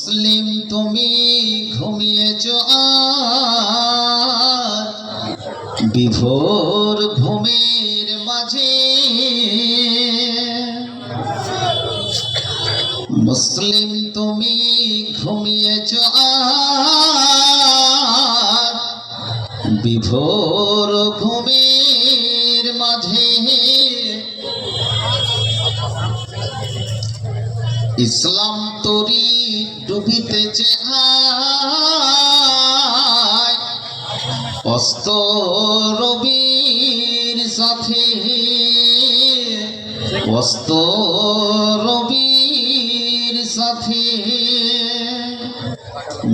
মুসলিম তুমি ঘুমিয়েছ আজ বিভোর ঘুমের মাঝে, মুসলিম তুমি ঘুমিয়েছ আজ বিভোর ঘুমের মাঝে। ইসলাম তরি ডুবিতেছে আয় অস্ত রবির সাথে, অস্ত রবির সাথে।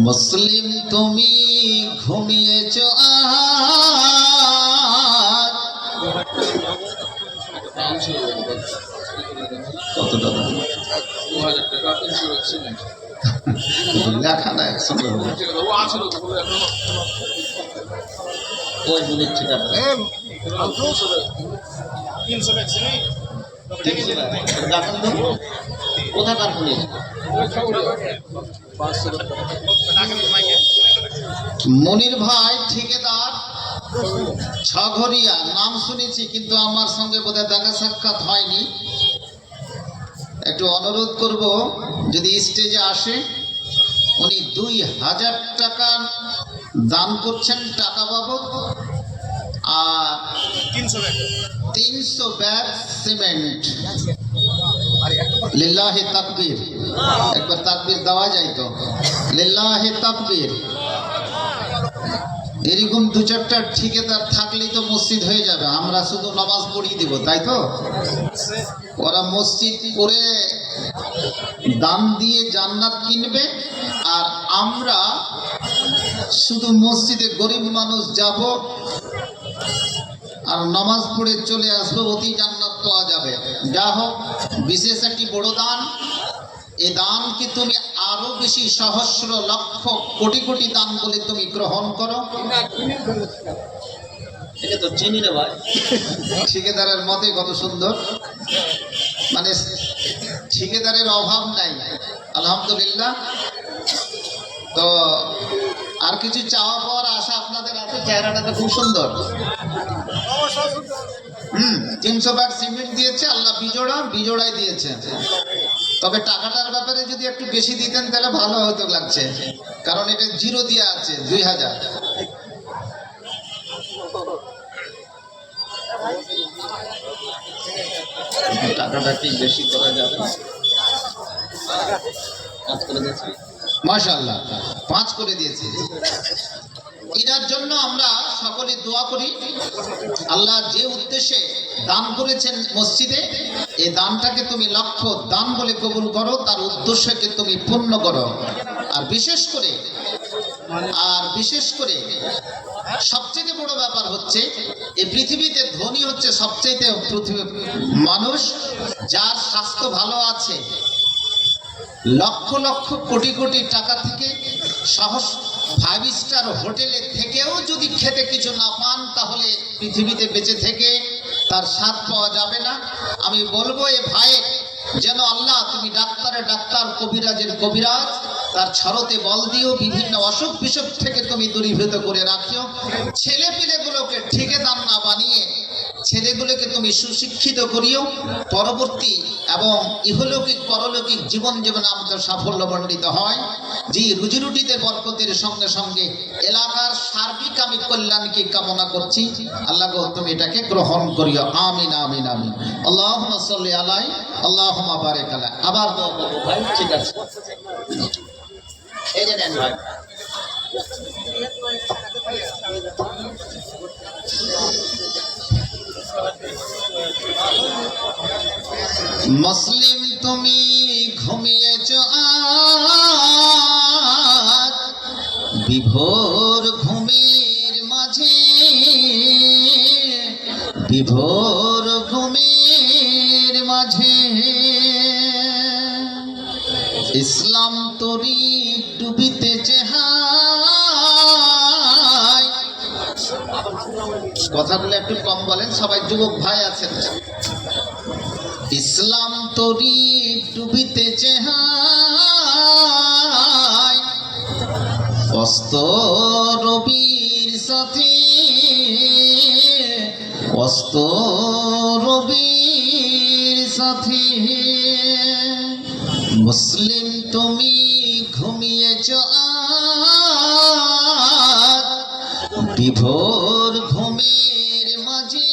মুসলিম তুমি ঘুমিয়েছ আজ। কত টাকা? লেখা না একসঙ্গে হবে। ওই মিনিট ঠিক আছে। কোথাকার পুলিশ? মনির ভাই ঠিকাদার ছঘরিয়া, নাম শুনেছি কিন্তু আমার সঙ্গে বোধহয় দেখা সাক্ষাৎ হয়নি। একটু অনুরোধ করব যদি স্টেজে আসে। উনি 2000 টাকা দান করছেন টাকা বাবদ, আর 300 ব্যাগ সিমেন্ট। লিল্লাহি তাকবীর, একবার তাকবীর দেওয়া যায় তো? লিল্লাহি তাকবীর। এরকম 2-4টা ঠিকাদার থাকলেই তো মসজিদ হয়ে যাবে। আমরা শুধু নামাজ পড়িয়ে দিব, তাই তো? ওরা মসজিদ করে দান দিয়ে জান্নাত কিনবে, আর আমরা শুধু মসজিদে গরিব মানুষ যাব আর নামাজ পড়ে চলে আসবো, অতি জান্নাত পাওয়া যাবে। যা হোক, বিশেষ একটি বড় দান। এই দানকে তুমি আরো বেশি সহস্র লক্ষ কোটি কোটি দান বলে তুমি গ্রহণ করো। এটা তো চিনি রে ভাই। ঠিকাদারের মতে কত সুন্দর, মানে ঠিকাদারের অভাব নাই, আলহামদুলিল্লাহ। তো আর কিছু চাওয়া পাওয়ার আশা আপনাদের আছে? চেহারাটা তো খুব সুন্দর। 300 ব্যাগ সিমেন্ট দিয়েছে আল্লাহ, বিজোড়াই দিয়েছে। তবে টাকাটার ব্যাপারে যদি একটু বেশি দিতেন তাহলে ভালো হতো লাগছে, কারণ এটা 0 দেওয়া আছে 2000। টাকাটা ঠিক বেশি করা যাবে না। মাশাআল্লাহ 5 করে দিয়েছি। এটার জন্য আমরা সকলে দোয়া করি, আল্লাহ যে উদ্দেশ্যে দান করেছেন মসজিদে, এই দানটাকে তুমি লক্ষ্য দান বলে কবুল করো, তার উদ্দেশ্যকে তুমি পূর্ণ করো। আর বিশেষ করে সবচেয়ে বড় ব্যাপার হচ্ছে, এই পৃথিবীতে ধনী হচ্ছে সবচেয়ে মানুষ যার স্বাস্থ্য ভালো আছে। লক্ষ লক্ষ কোটি কোটি টাকা থেকে 5 স্টার হোটেলে থেকেও যদি খেতে কিছু না পান, তাহলে পৃথিবীতে বেঁচে থেকে তার স্বাদ পাওয়া যাবে না। আমি বলবো এ ভাই যেন আল্লাহ তুমি ডাক্তারের ডাক্তার, কবিরাজের কবিরাজ, তার ছড়তে বল দিও, বিভিন্ন অসুখ বিসুখ থেকে তুমি দূরীভূত করে রাখিও। ছেলে পিলেগুলোকে ঠিকাদার না বানিয়ে ছেলেগুলোকে তুমি সুশিক্ষিত করিও, পরবর্তী এবং ইহলৌকিক পরলৌকিক জীবন যেমন আমাদের সাফল্যমণ্ডিত হয়। যে রুজিরুটিতে বরকতের সঙ্গে সঙ্গে এলাকার সার্বিক আমি কল্যাণকে কামনা করছি। আল্লাহ গো তুমি এটাকে গ্রহণ করিও। আমিন আমিন আমিন। আল্লাহুম্মা সাল্লি আলাই, আল্লাহুম্মা বারিক আলাই। আবার ভাই ঠিক আছে, এই যে নেন ভাই। মুসলিম তুমি ঘুমিয়েছ আজ বিভোর ঘুমের মাঝে, বিভোর ঘুমের মাঝে। ইসলাম তরি ডুবিতেছে হায়। কথাগুলো একটু কম বলেন, সবাই যুবক ভাই আছেন। ইসলাম তরি ডুবিতেছে হায় অস্ত রবির সাথে, অস্ত রবির সাথে। মুসলিম তুমি ঘুমিয়েছ আজ বিভোর ঘুমের মাঝে,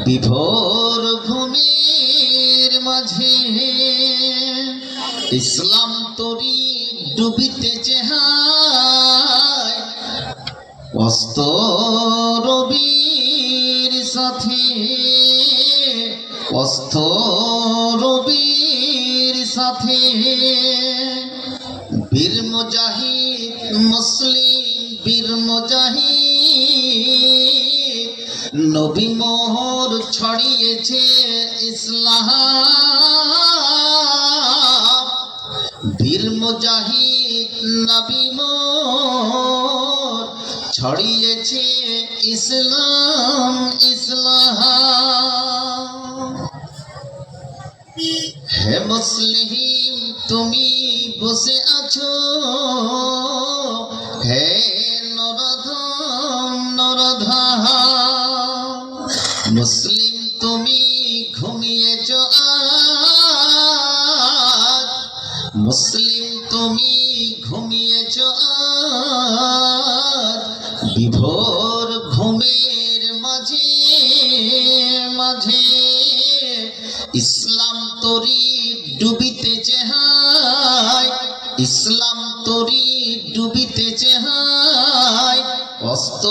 বিভোর ঘুমের মাঝে। ইসলাম তরি ডুবিতেছে হায় অস্ত রবির সাথে, অস্ত রবির সাথে। বীর মুজাহিদ মুসলিম বীর মুজাহিদ নবী মোহর ছড়িয়েছে ইসলাম। বীর মুজাহিদ নবী মোহর ছড়িয়েছে ইসলাম, ইসলাম। হে মুসলিম তুমি বসে আছো, হে নরধম নরধম। মুসলিম তুমি ঘুমিয়েছ আজ, মুসলিম তুমি ঘুমিয়েছ আজ বিভোর ঘুমের মাঝে, মাঝে। ইসলাম তরি ডুবিতেছে হায়, ইসলাম তরি ডুবিতেছে হায় অস্ত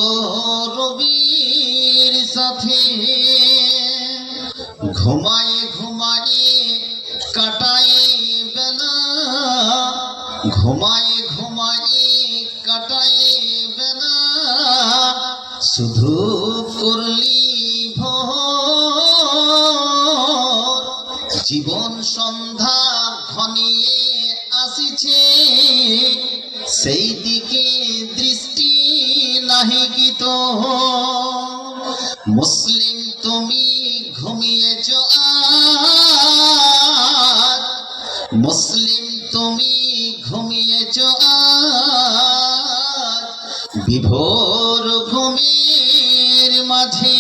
রবির সাথে। ঘুমায়ে ঘুমায়ে কাটায়ে বেলা, ঘুমায়ে ঘুমায়ে কাটায়ে বেলা। শুধু করলি ভোর, জীবন সন্ধ্যা ঘনিয়ে আসিছে, সেই দিকে দৃষ্টি নাহি কি তোর। মুসলিম তুমি ঘুমিয়েছ আজ, মুসলিম তুমি ঘুমিয়েছ আজ বিভোর ঘুমের মাঝে,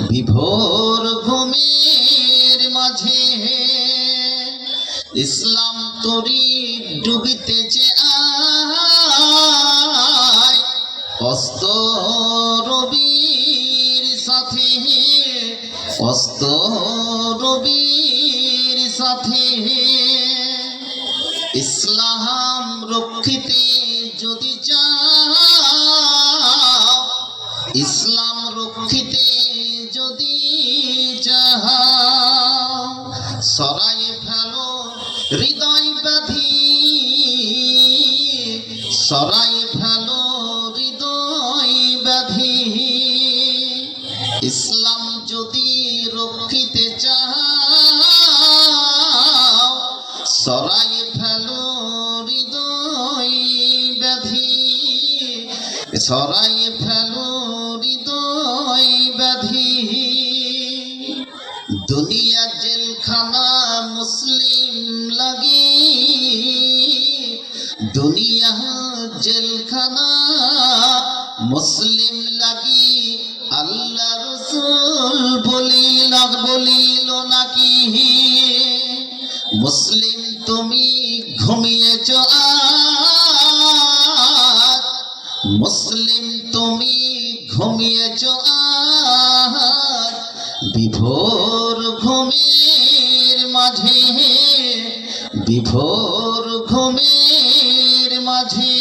বিভোর ঘুমের মাঝে। ইসলাম তরি ডুবিতেছে আয় অস্ত রবির সাথে, অস্ত রবির সাথে। ইসলাম রক্ষিতে যদি চাও, ইসলাম রক্ষিতে যদি চাও, সরাই ফেলো হৃদয় ব্যাধি, সরাই ফেলো হৃদয় ব্যাধি। ইসলাম যদি রক্ষিতে চাও, সরাই ফেলো হৃদয় ব্যাধি, সরাই ফেলো হৃদয় ব্যাধি। দুনিয়া জেলখানা মুসলিম লাগি, দুনিয়া জেলখানা মুসলিম লাগি। আল্লাহ রসুল বলিল নাকি, মুসলিম তুমি ঘুমিয়েছ আজ, মুসলিম তুমি ঘুমিয়েছ আজ বিভোর ঘুমের মাঝে, বিভোর ঘুমের মাঝে।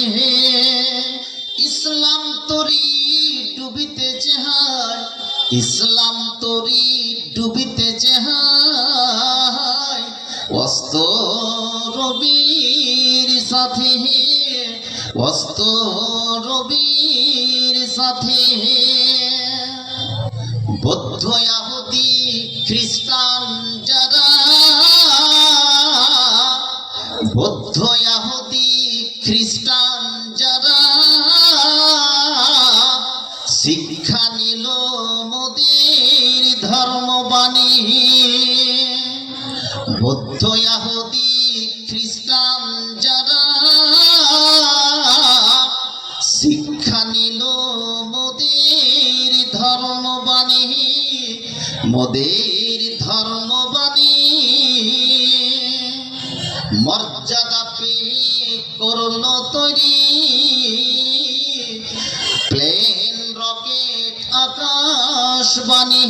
ইসলাম তরি ডুবিতেছে হায়, ইসলাম তরি ডুবিতেছে হায় অস্ত রবির সাথে, অস্ত রবির সাথে। বৌদ্ধ ইহুদি খ্রিস্টান যারা, বৌদ্ধ ইহুদি খ্রিস্টান যারা শিক্ষা নিল মোদের ধর্মবাণী। বৌদ্ধ ইহুদি খ্রিস্টান মোদের ধর্মবাণী মর্যাদা পেয়ে করল তৈরি plane rocket Akashvani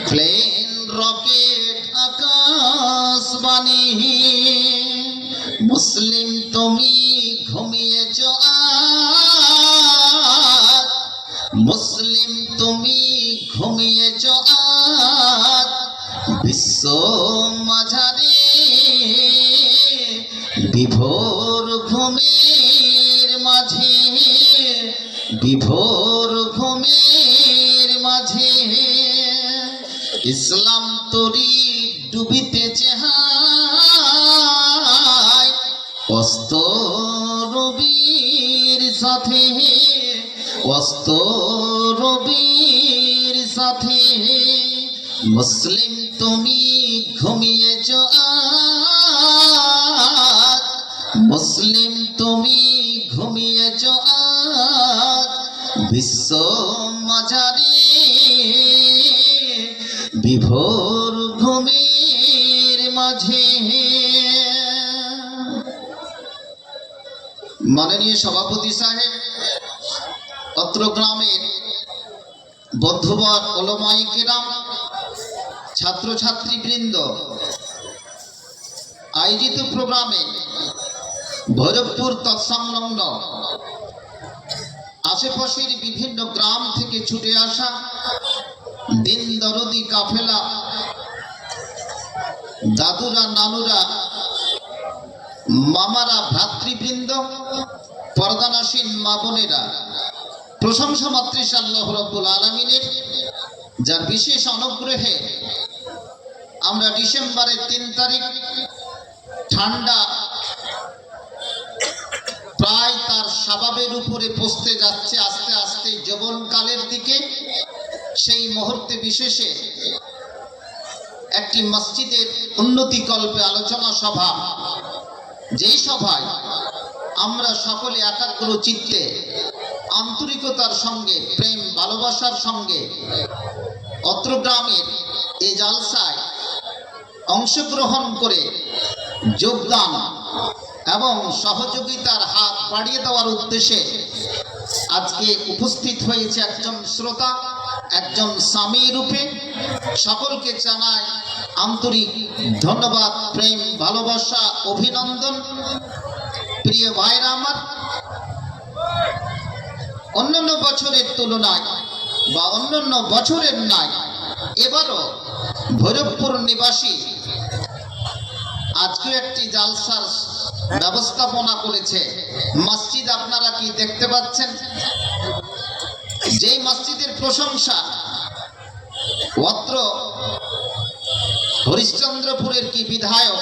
plane rocket Akashvani মুসলিম তুমি ঘুমিয়েছ আজ মুসলিম তুমি ঘুমিয়েছ আজ বিশ্ব মাঝারে বিভোর ঘুমের মাঝে বিভোর ঘুমের মাঝে ইসলাম তরি ডুবিতেছে হায় অস্ত রবির সাথে অস্ত রবির সাথে মুসলিম তুমি ঘুমিয়েছ আজ মুসলিম তুমি ঘুমিয়েছ আজ বিশ্ব মাঝারে বিভোর ঘুমের মাঝে। মাননীয় সভাপতি সাহেব, অত্র গ্রামের বন্ধুবর ওলামায়ে কেরাম, ছাত্রছাত্রীবৃন্দ, আয়োজিত প্রোগ্রামে ভৈরবপুর তৎসংলগ্ন আশেপাশের বিভিন্ন গ্রাম থেকে ছুটে আসা দিন দরদি কাফেলা, দাদুরা, নানুরা, মামারা, ভ্রাতৃবৃন্দ, পর্দানাসীন মা বোনেরা, প্রশংসা মাতৃ আল্লাহ রাব্বুল আলামিনের, যার বিশেষ অনুগ্রহে আমরা ডিসেম্বরের 3 তারিখ ঠান্ডা প্রায় তার স্বভাবের উপরে পৌঁছতে যাচ্ছে আস্তে আস্তে যৌবনকালের দিকে। সেই মুহূর্তে বিশেষে একটি মসজিদের উন্নতিকল্পে আলোচনা সভা, যেই সভায় আমরা সকলে একাগ্র চিত্তে আন্তরিকতার সঙ্গে প্রেম ভালোবাসার সঙ্গে অত্র গ্রামের এই জালসায় অংশগ্রহণ করে যোগদান এবং সহযোগিতার হাত বাড়িয়ে দেওয়ার উদ্দেশ্যে আজকে উপস্থিত হয়েছে একজন শ্রোতা, একজন স্বামী রূপে। সকলকে জানাই আন্তরিক ধন্যবাদ, প্রেম, ভালোবাসা, অভিনন্দন। প্রিয় ভাইরা আমার, অন্যান্য বছরের তুলনায় বা অন্যান্য বছরের নয়, এবারও ভৈরবপুর নিবাসী আজকে একটি জালসার ব্যবস্থাপনা করেছে। মসজিদ আপনারা কি দেখতে পাচ্ছেন? যেই মসজিদের প্রশংসা অত্র হরিশ্চন্দ্রপুরের কি বিধায়ক,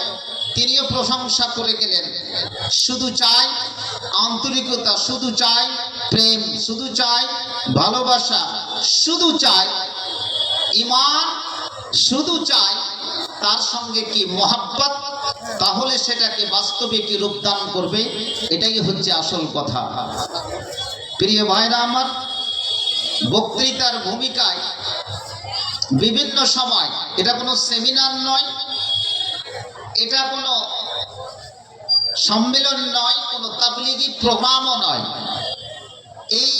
তিনিও প্রশংসা করে গেলেন। শুধু চাই আন্তরিকতা, শুধু চাই প্রেম, শুধু চাই ভালোবাসা, শুধু চাই ঈমান, শুধু চাই তার সঙ্গে কি মোহাব্বত, তাহলে সেটাকে বাস্তবে কি রূপদান করবে, এটাই হচ্ছে আসল কথা। প্রিয় ভাইরা আমার, বক্তৃতার ভূমিকায় বিভিন্ন সময়, এটা কোনো সেমিনার নয়, এটা কোনো সম্মেলন নয়, কোনো তাবলীগী প্রোগ্রামও নয়। এই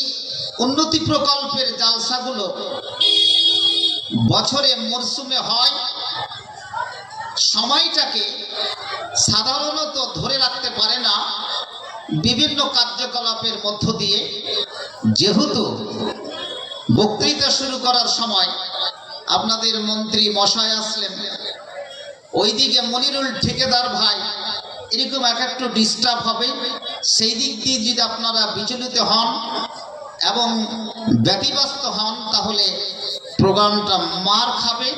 উন্নতি প্রকল্পের জালসাগুলো বছরে মরশুমে হয়। সময়টাকে সাধারণত ধরে রাখতে পারে না বিভিন্ন কার্যকলাপের মধ্য দিয়ে। যেহেতু বক্তৃতা শুরু করার সময় আপনাদের মন্ত্রী মশাই আসলেন, ওইদিকে মনিরুল ঠিকাদার ভাই এরকম একটু ডিস্টার্ব হবে। সেই দিক দিয়ে যদি আপনারা বিচলিত হন এবং ব্যতিব্যস্ত হন, তাহলে প্রোগ্রামটা মার খাবে।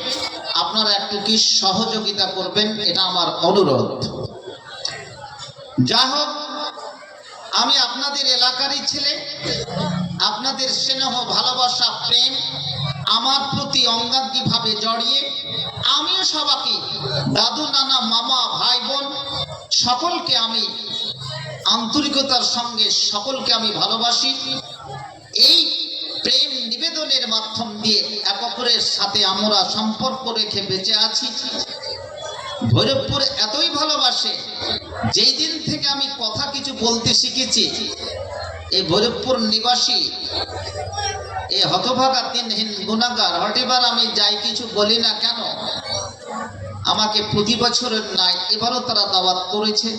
আপনারা একটু কি সহযোগিতা করবেন, এটা আমার অনুরোধ। যা হোক, আমি আপনাদের এলাকারই ছেলে, আপনাদের স্নেহ, ভালোবাসা, প্রেম আমার প্রতি অঙ্গাঙ্গিভাবে জড়িয়ে আমিও সবাইকে, দাদু, নানা, মামা, ভাই, বোন সকলকে আমি আন্তরিকতার সঙ্গে সকলকে আমি ভালোবাসি। এই প্রেম নিবেদনের মাধ্যম দিয়ে এক অপরের সাথে আমরা সম্পর্ক রেখে বেঁচে আছি। ভৈরবপুর এতই ভালোবাসে, যেই দিন থেকে আমি কথা কিছু বলতে শিখেছি, এই ভৈরবপুর নিবাসী এই হতভাগা দিনহীন গুনাহগার হটেবার আমি যাই কিছু বলি না কেন, আমাকে প্রতি বছরের নাই এবারও তারা দাওয়াত করেছে।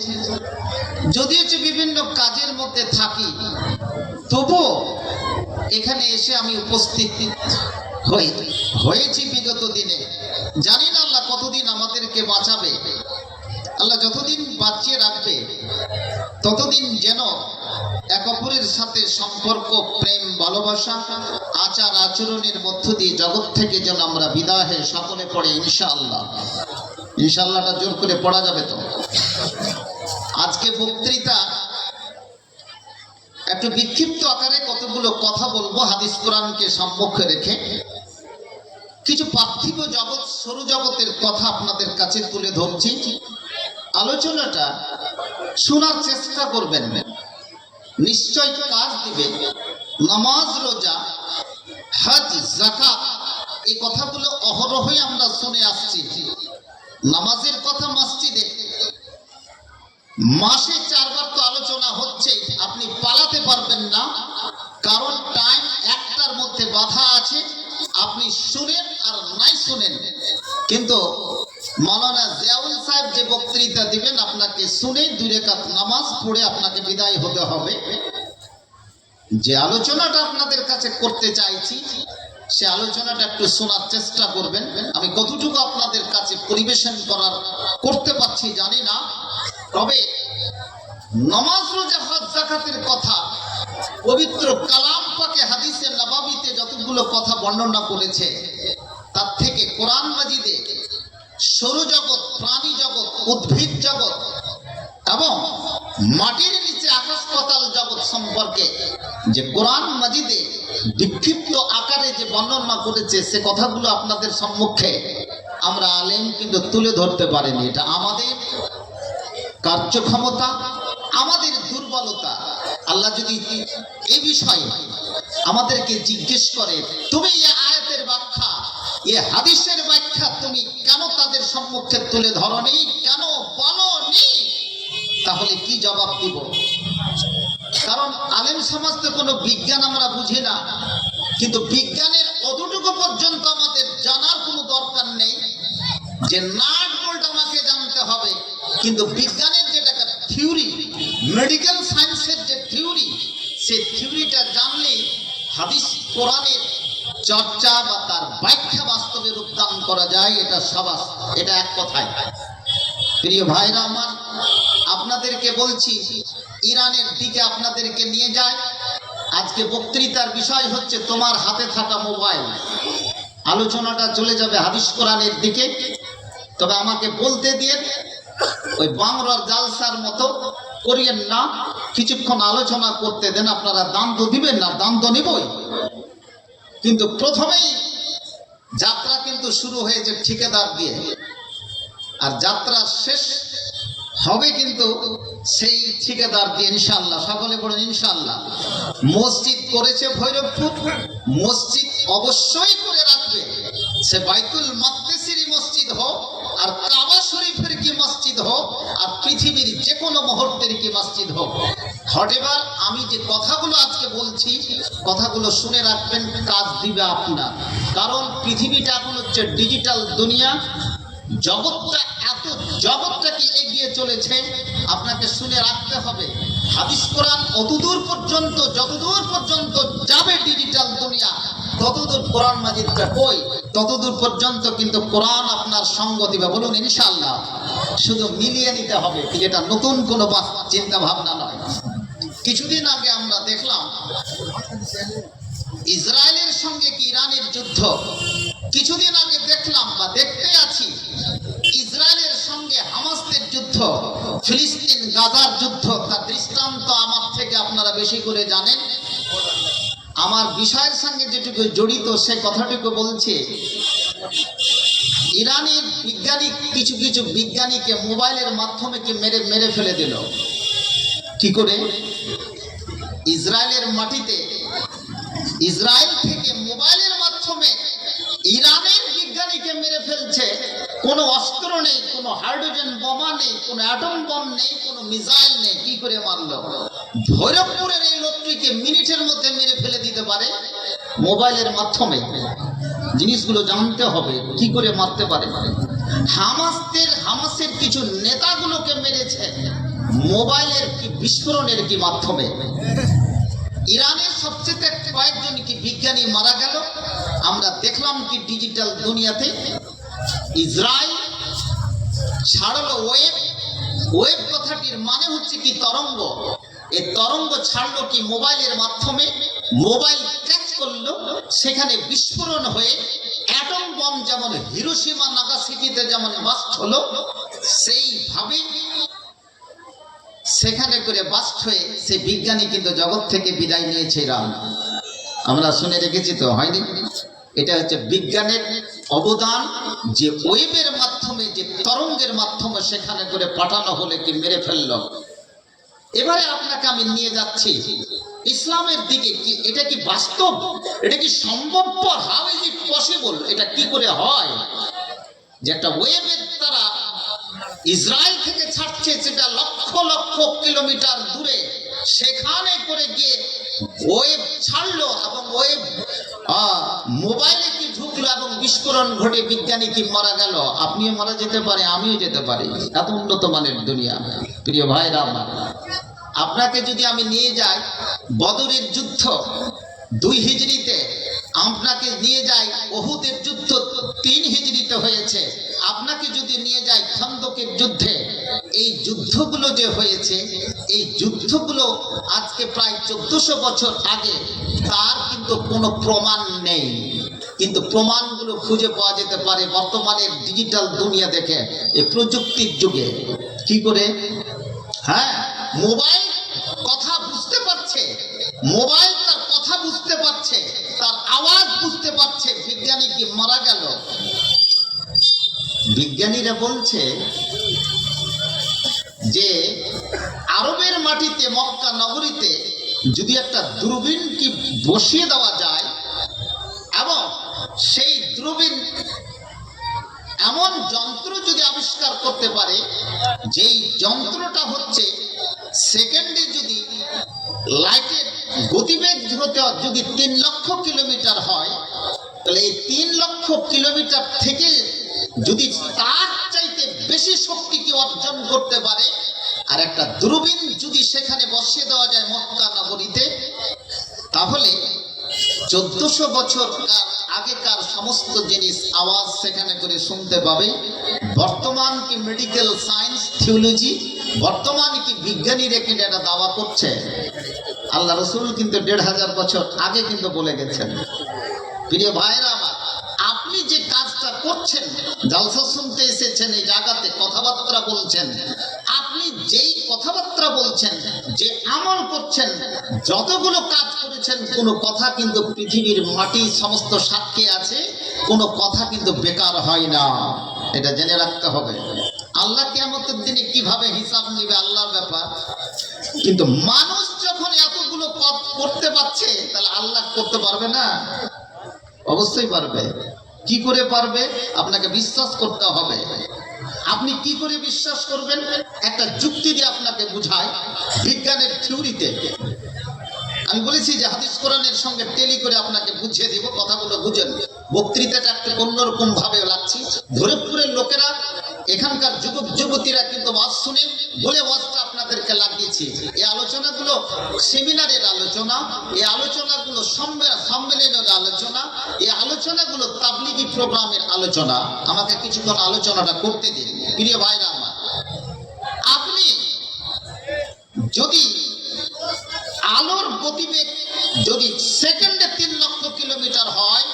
যদিও যে বিভিন্ন কাজের মধ্যে থাকি, তবুও এখানে এসে আমি উপস্থিত হয়েছি বিগত দিনে। জানি না আল্লাহ কতদিন আমাদেরকে বাঁচাবে, আল্লাহ যতদিন বাঁচিয়ে রাখবে ততদিন যেন এক অপরের সাথে সম্পর্ক, প্রেম, ভালোবাসা, আচার আচরণের মধ্য দিয়ে জগৎ থেকে যেন আমরা বিদায় হয়ে সকলে পড়ে ইনশাআল্লাহ। ইনশাআল্লাহটা জোর করে পড়া যাবে তো? আজকে বক্তৃতা একটু বিক্ষিপ্ত আকারে কতগুলো কথা বলবো হাদিস কোরআনকে সম্মুখে রেখে। কিছু পার্থিব জগৎ, সৌরজগতের কথা আপনাদের কাছে তুলে ধরছি। আলোচনাটা শোনার চেষ্টা করবেন, নিশ্চয় কাজ দিবে। নামাজ, রোজা, হজ, যাকাত, এই কথাগুলো অহরহই আমরা শুনে আসছি। নামাজের কথা মসজিদে মাসে 4 বার তো আলোচনা হচ্ছে, আপনি পালাতে পারবেন না, কারণ টাইম একটার মধ্যে বাধা আছে। আপনি শুনেন আর নাই শুনেন, কিন্তু মাওলানা জিয়াউল সাহেব যে বক্তৃতা দিবেন আপনাকে শুনে 2 রাকাত নামাজ পড়ে আপনাকে বিদায় হতে হবে। যে আলোচনাটা আপনাদের কাছে করতে চাইছি, সে আলোচনাটা একটু শোনার চেষ্টা করবেন। আমি কতটুকু আপনাদের কাছে পরিবেশন করতে পারছি জানি না, তবে নামাজ, রোজা, হজ, যাকাতের কথা পবিত্র কালাম পাকে হাদিসে নববীতে যতগুলো কথা বর্ণনা করেছে, তার থেকে কোরআন মাজিদে সৌরজগৎ, প্রাণী জগৎ, উদ্ভিদ জগৎ এবং মাটির নিচে আকাশ পাতাল জগৎ সম্পর্কে যে কোরআন মাজিদে বিক্ষিপ্ত আকারে যে বর্ণনা করেছে, সে কথাগুলো আপনাদের সম্মুখে আমরা আলেম কিন্তু তুলে ধরতে পারিনি। এটা আমাদের কার্যক্ষমতা, আমাদের দুর্বলতা। আল্লাহ যদি এই বিষয়ে আমাদেরকে জিজ্ঞেস করে, তুমি এই আয়াতের ব্যাখ্যা, এই হাদিসের ব্যাখ্যা তুমি কেন তাদের সম্মুখে তুলে ধরনি, কেন বলনি, তাহলে কি জবাব দিব? কারণ আলেম সমাজ তো কোনো বিজ্ঞান আমরা বুঝি না, কিন্তু বিজ্ঞানের অতটুকু পর্যন্ত আমাদের জানার কোনো দরকার নেই যে নাট বোল্ট আমাকে জানতে হবে। কিন্তু বিজ্ঞানের যেটা থিওরি, মেডিকেল সায়েন্সের যে থিওরি, সেই থিওরিটা জানলেই হাদিস কোরআনের চর্চা বা তার ব্যাখ্যা বাস্তবে রূপদান করা যায়। এটা সবাস, এটা এক কথায়। প্রিয় ভাইরা আমার, আপনাদেরকে বলছি, ইরানের দিকে আপনাদেরকে নিয়ে যায়। আজকে বক্তৃতার বিষয় হচ্ছে তোমার হাতে থাকা মোবাইল। আলোচনাটা চলে যাবে হাদিস কোরআনের দিকে, তবে আমাকে বলতে দিয়ে ওই বাংলার জালসার মতো করিয়েন না, কিছুক্ষণ আলোচনা করতে দেন। আপনারা দান তো দিবেন না, দান তো নিবই, কিন্তু প্রথমেই যাত্রা কিন্তু শুরু হয়েছে ঠিকাদার দিয়ে, আর যাত্রা শেষ হবে কিন্তু সেই ঠিকাদার দিয়ে ইনশাআল্লাহ। সকলে বলেন ইনশাআল্লাহ। মসজিদ করেছে ভৈরবপুর, মসজিদ অবশ্যই করে রাখবে। সে বাইতুল মাকদিসেরই মসজিদ হোক, আর কাবা শরীফের কি মসজিদ হোক, আর পৃথিবীর যে কোনো মুহূর্তের কি মসজিদ হোক। হটেবার আমি যে কথাগুলো আজকে বলছি, কথাগুলো শুনে রাখবেন, কাজ দিবে আপনার। কারণ পৃথিবীটা এখন হচ্ছে ডিজিটাল দুনিয়া, জগৎটা কি এগিয়ে চলেছে, আপনাকে শুনে রাখতে হবে। হাদিস কোরআন অতদূর পর্যন্ত, যতদূর পর্যন্ত যাবে ডিজিটাল দুনিয়া, ততদূর কোরআন মাজিদটা কই, ততদূর পর্যন্ত কিন্তু কোরআন আপনার সঙ্গ দিবে। বলুন ইনশাআল্লাহ। শুধু মিলিয়ে নিতে হবে, এটা নতুন কোনো চিন্তা ভাবনা নয়। কিছুদিন আগে আমরা দেখলাম ইসরায়েলের সঙ্গে কি ইরানের যুদ্ধ, কিছুদিন আগে দেখলাম বা দেখতে আছি ইসরায়েলের সঙ্গে হামাসের যুদ্ধ, ফিলিস্তিন গাজার যুদ্ধ। তার দৃষ্টান্ত আমার থেকে আপনারা বেশি করে জানেন। আমার বিষয়ের সঙ্গে যেটুকু জড়িত সে কথাটুকু বলছে। ইরানের বিজ্ঞানী কিছু বিজ্ঞানীকে মোবাইলের মাধ্যমে কি মেরে ফেলে দিল। কি করে? ইসরায়েলের মাটিতে ইসরায়েল থেকে মোবাইলের মাধ্যমে ইরানের বিজ্ঞানীকে মেরে ফেলছে। কোনো অস্ত্র নেই, কোনো হাইড্রোজেন বোমা নেই, কোনো অ্যাটম বম নেই, কোনো মিসাইল নেই। কি করে মারলো? ভৈরবপুরের এই লোকটিকে মিনিটের মধ্যে মেরে ফেলে দিতে পারে মোবাইলের মাধ্যমে। জিনিসগুলো জানতে হবে কি করে মারতে পারে। হামাসের কিছু নেতাগুলোকে মেরেছে মোবাইলের কি বিস্ফোরণের কি মাধ্যমে। ইরানের সবচেয়ে কয়েকজন কি বিজ্ঞানী মারা গেল। আমরা দেখলাম কি ডিজিটাল দুনিয়াতে ইসরায়েল ছাড়লো ওয়েব কথাটির মানে হচ্ছে কি তরঙ্গ। এই তরঙ্গ ছাড়লো কি মোবাইলের মাধ্যমে। মোবাইল ক্যাচ করলো, সেখানে বিস্ফোরণ হয়ে অ্যাটম বম যেমন হিরোশিমা নাগাসাকিতে যেমন বাস্ট হলো, সেইভাবে সেখানে করে বাস্ট হয়ে সেই বিজ্ঞানী কিন্তু জগৎ থেকে বিদায় নিয়েছে ইরান। আমরা শুনে রেখেছি তো, হয়নি? এটা হচ্ছে বিজ্ঞানের অবদান, যে ওয়েবের মাধ্যমে, যে তরঙ্গের মাধ্যমে সেখানে করে পাঠানো হলে কি মেরে ফেললো। এবারে আপনাকে আমি নিয়ে যাচ্ছি ইসলামের দিকে। কি এটা কি বাস্তব? এটা কি সম্ভবপর? How is it possible? এটা কি করে হয় যে একটা ওয়েবের তারা ইসরায়েল থেকে ছাড়ছে, সেটা লক্ষ লক্ষ কিলোমিটার দূরে, সেখানে করে গিয়ে ওয়েব ছাড়লো এবং ওয়েব মোবাইলে কি ঢুকলো এবং বিস্ফোরণ ঘটে বিজ্ঞানী কি মারা গেল। আপনিও মারা যেতে পারে, আমিও যেতে পারি। এত উন্নত মানের দুনিয়া। প্রিয় ভাইরা আমার, আপনাকে যদি আমি নিয়ে যাই বদরের যুদ্ধ 2 হিজরিতে, আপনাকে নিয়ে যাই উহুদের যুদ্ধ 3 হিজরিতে হয়েছে, আপনাকে যদি নিয়ে যাই খন্দকের যুদ্ধে, এই যুদ্ধগুলো যে হয়েছে, এই যুদ্ধগুলো আজকে প্রায় 1400 বছর আগে, তার কিন্তু কোনো প্রমাণ নেই। কিন্তু প্রমাণগুলো খুঁজে পাওয়া যেতে পারে বর্তমানের ডিজিটাল দুনিয়া দেখে, এই প্রযুক্তির যুগে। কি করে? হ্যাঁ, মোবাইল কথা বুঝতে পারছে, মোবাইল তার কথা বুঝতে পারছে, তার আওয়াজ বুঝতে পারছে। বিজ্ঞানী কি মারা গেল? বিজ্ঞানীরা বলছে যে আরবের মাটিতে, মক্কা নগরীতে যদি একটা দূরবীন কি বসিয়ে দেওয়া যায় এবং সেই দূরবীন এমন যন্ত্র যদি আবিষ্কার করতে পারে, যেই যন্ত্রটা হচ্ছে সেকেন্ডে যদি লাইটের গতিবেগ যদি 3 লক্ষ কিলোমিটার হয়, তাহলে এই 3 লক্ষ কিলোমিটার থেকে যদি তার চাইতে বেশি শক্তি কি অর্জন করতে পারে, আর একটা দূরবীন যদি সেখানে বসিয়ে দেওয়া যায় মক্কা নগরীতে, তাহলে 1400 বছর আগেকার সমস্ত জিনিস আওয়াজ সেখানে করে শুনতে পাবে। বর্তমান কি মেডিকেল সায়েন্স, থিওলজি, বর্তমান কি বিজ্ঞানীরা কিন্তু এটা দাওয়া করছে। আল্লাহ রসুল কিন্তু 1500 বছর আগে কিন্তু বলে গেছেন। প্রিয় ভাইরা আমার, আপনি যে কাজটা করছেন, জলসা শুনতে এসেছেন, এই জায়গাতে কথাবার্তা বলছেন, আপনি যেই কথাবার্তা বলছেন, যে আমল করছেন, যতগুলো কাজ করেছেন, কোনো কথা কিন্তু পৃথিবীর মাটি সমস্ত সাক্ষী আছে, কোনো কথা কিন্তু বেকার হয় না। এটা জেনে রাখতে হবে। আল্লাহ কিয়ামতের দিনে কিভাবে হিসাব নেবে আল্লাহর ব্যাপার। কিন্তু মানুষ যখন এতগুলো পথ করতে পারছে, তাহলে আল্লাহ করতে পারবে না? অবশ্যই পারবে। কি করে পারবে? আপনাকে বিশ্বাস করতে হবে। আপনি কি করে বিশ্বাস করবেন? একটা যুক্তি দিয়ে আপনাকে বুঝাই। বিজ্ঞানের থিওরিতে আমি বলেছি যে হাদিস কোরআনের সঙ্গে টেলি করে আপনাকে বুঝিয়ে দিব, কথাগুলো বুঝেন। বক্তৃতাটা একটু অন্যরকম ভাবে লাগছে। ধরেপুরের লোকেরা, এখানকার যুবক যুবতীরা কিন্তু ওয়াজ শুনে বলে ওয়াজটা আপনাদেরকে লাগিয়েছি। এই আলোচনাগুলো সেমিনারের আলোচনা, এই আলোচনাগুলো সম্মেলনের আলোচনা, এই আলোচনাগুলো তাবলিগি প্রোগ্রামের আলোচনা। আমাকে কিছুক্ষণ আলোচনাটা করতে দিন। প্রিয় ভাইরা আমার, আপনি যদি আলোর গতিবেগ যদি সেকেন্ডে 3 লক্ষ কিলোমিটার হয়,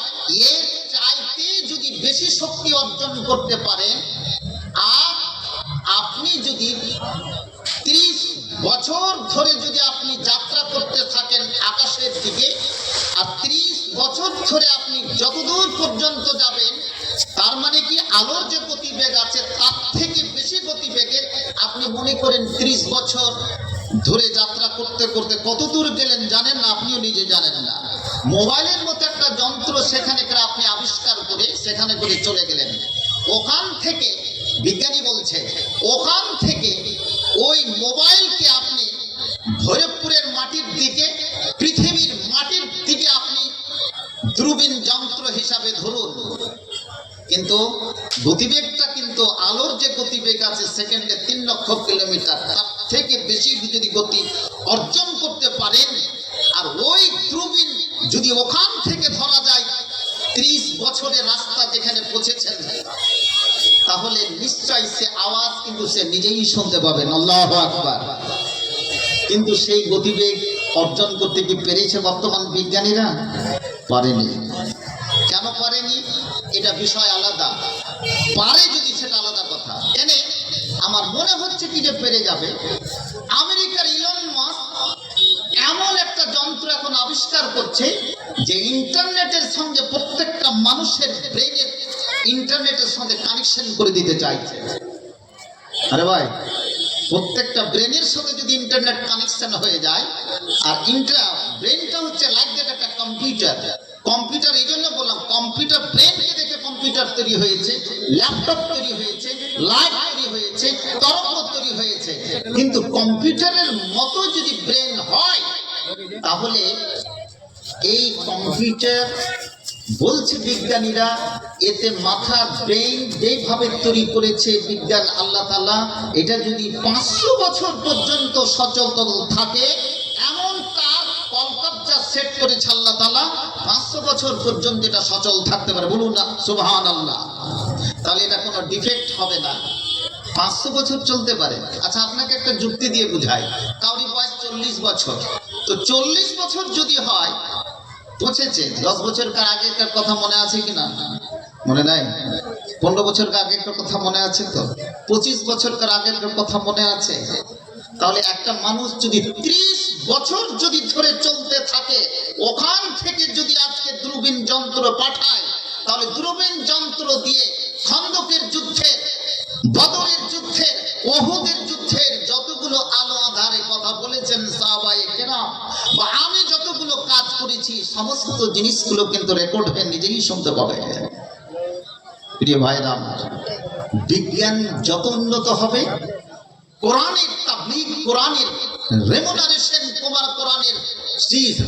এর চাইতে যদি বেশি শক্তি অর্জন করতে পারেন, আর আপনি যদি 30 বছর ধরে যদি আপনি যাত্রা করতে থাকেন আকাশের দিকে, আর 30 বছর ধরে আপনি যতদূর পর্যন্ত যাবেন, তার মানে কি আলোর যে গতিবেগ আছে তার থেকে বেশি গতিবেগে আপনি মনে করেন 30 বছর ধরে যাত্রা করতে করতে কত দূর গেলেন জানেন না, আপনিও নিজে জানেন না। মোবাইলের মতো একটা যন্ত্র সেখানে করে আপনি আবিষ্কার করে সেখানে করে চলে গেলেন। ওখান থেকে বিজ্ঞানী বলছে ওখান থেকে ওই মোবাইলকে আপনি ভৈরবপুরের মাটির দিকে, পৃথিবীর মাটির দিকে আপনি দূরবীন যন্ত্র হিসাবে ধরুন, কিন্তু গতিবেগটা কিন্তু আলোর যে গতিবেগ আছে সেকেন্ডে 3 লক্ষ কিলোমিটার, তার থেকে বেশি যদি গতি অর্জন করতে পারেন, আর ওই দূরবীন যদি ওখান থেকে ধরা যায় 30 বছরের রাস্তা যেখানে পৌঁছেছেন, তাহলে নিশ্চয়ই সে আওয়াজ কিন্তু সে নিজেই শুনতে পাবেন। আল্লাহু আকবার। কিন্তু সেই গতিবেগ অর্জন করতে কি পেরেছে বর্তমান বিজ্ঞানীরা? পারেনি। কেন পারেনি এটা বিষয় আলাদা, পারে যদি সেটা আলাদা কথা। এনে আমার মনে হচ্ছে কি যে পেরে যাবে। আমেরিকার ইলন মাস্ক এমন একটা যন্ত্র এখন আবিষ্কার করছে যে ইন্টারনেটের সঙ্গে প্রত্যেকটা মানুষের ব্রেনের ইন্টারনেটের সঙ্গে কানেকশন করে দিতে চাইছে। আরে ভাই, প্রত্যেকটা ব্রেনের সাথে যদি ইন্টারনেট কানেকশন হয়ে যায়, আর ব্রেনটা হচ্ছে লাইক দ্যাট একটা কম্পিউটার। কম্পিউটার এই জন্য বললাম, কম্পিউটার ব্রেনকে দেখে কম্পিউটার তৈরি হয়েছে, ল্যাপটপ তৈরি হয়েছে, লাইট তৈরি হয়েছে, তরঙ্গ তৈরি হয়েছে। কিন্তু কম্পিউটারের মতো যদি ব্রেন হয়, তাহলে এই কম্পিউটার বলছে বিজ্ঞানীরা, এতে মাথার ব্রেন যেভাবে তৈরি করেছে বিজ্ঞান আল্লাহ তাআলা, এটা যদি 500 বছর পর্যন্ত সচল থাকে, এমন তার কলকব্জা সেট করেছে আল্লাহ তাআলা, 500 বছর পর্যন্ত এটা সচল থাকতে পারে। বলুন না সুবহানাল্লাহ। তাহলে এটা কোনো ডিফেক্ট হবে না, 500 বছর চলতে পারে। আচ্ছা, আপনাকে একটা যুক্তি দিয়ে বুঝাই। কাউরি বয়স 40 বছর, তো 40 বছর যদি হয়, পৌঁছেছে 10 বছরকার আগেকার কথা মনে আছে কিনা? মনে নাই? 15 বছরকার আগেকার কথা মনে আছে তো? 25 বছরকার আগেকার কথা মনে আছে? তাহলে একটা মানুষ যদি 30 বছর যদি ধরে চলতে থাকে, ওখান থেকে যদি আজকে দূরবীন যন্ত্র পাঠায়, তাহলে দূরবীন যন্ত্র দিয়ে খন্দকের যুদ্ধে, বদরের যুদ্ধের, উহুদের যুদ্ধের যতগুলো আলো আধারে কথা বলেছেন সাহাবায়ে কেরাম, বা আমি যতগুলো কাজ করেছি, সমস্ত জিনিসগুলো কিন্তু রেকর্ড হয়ে নিজেই শুনতে পাবে। প্রিয় ভাইরা আমার, বিজ্ঞান যত উন্নত হবে, কোরআনের তাবলীগ, কোরআনের রেমুনারেশন, কোরআনের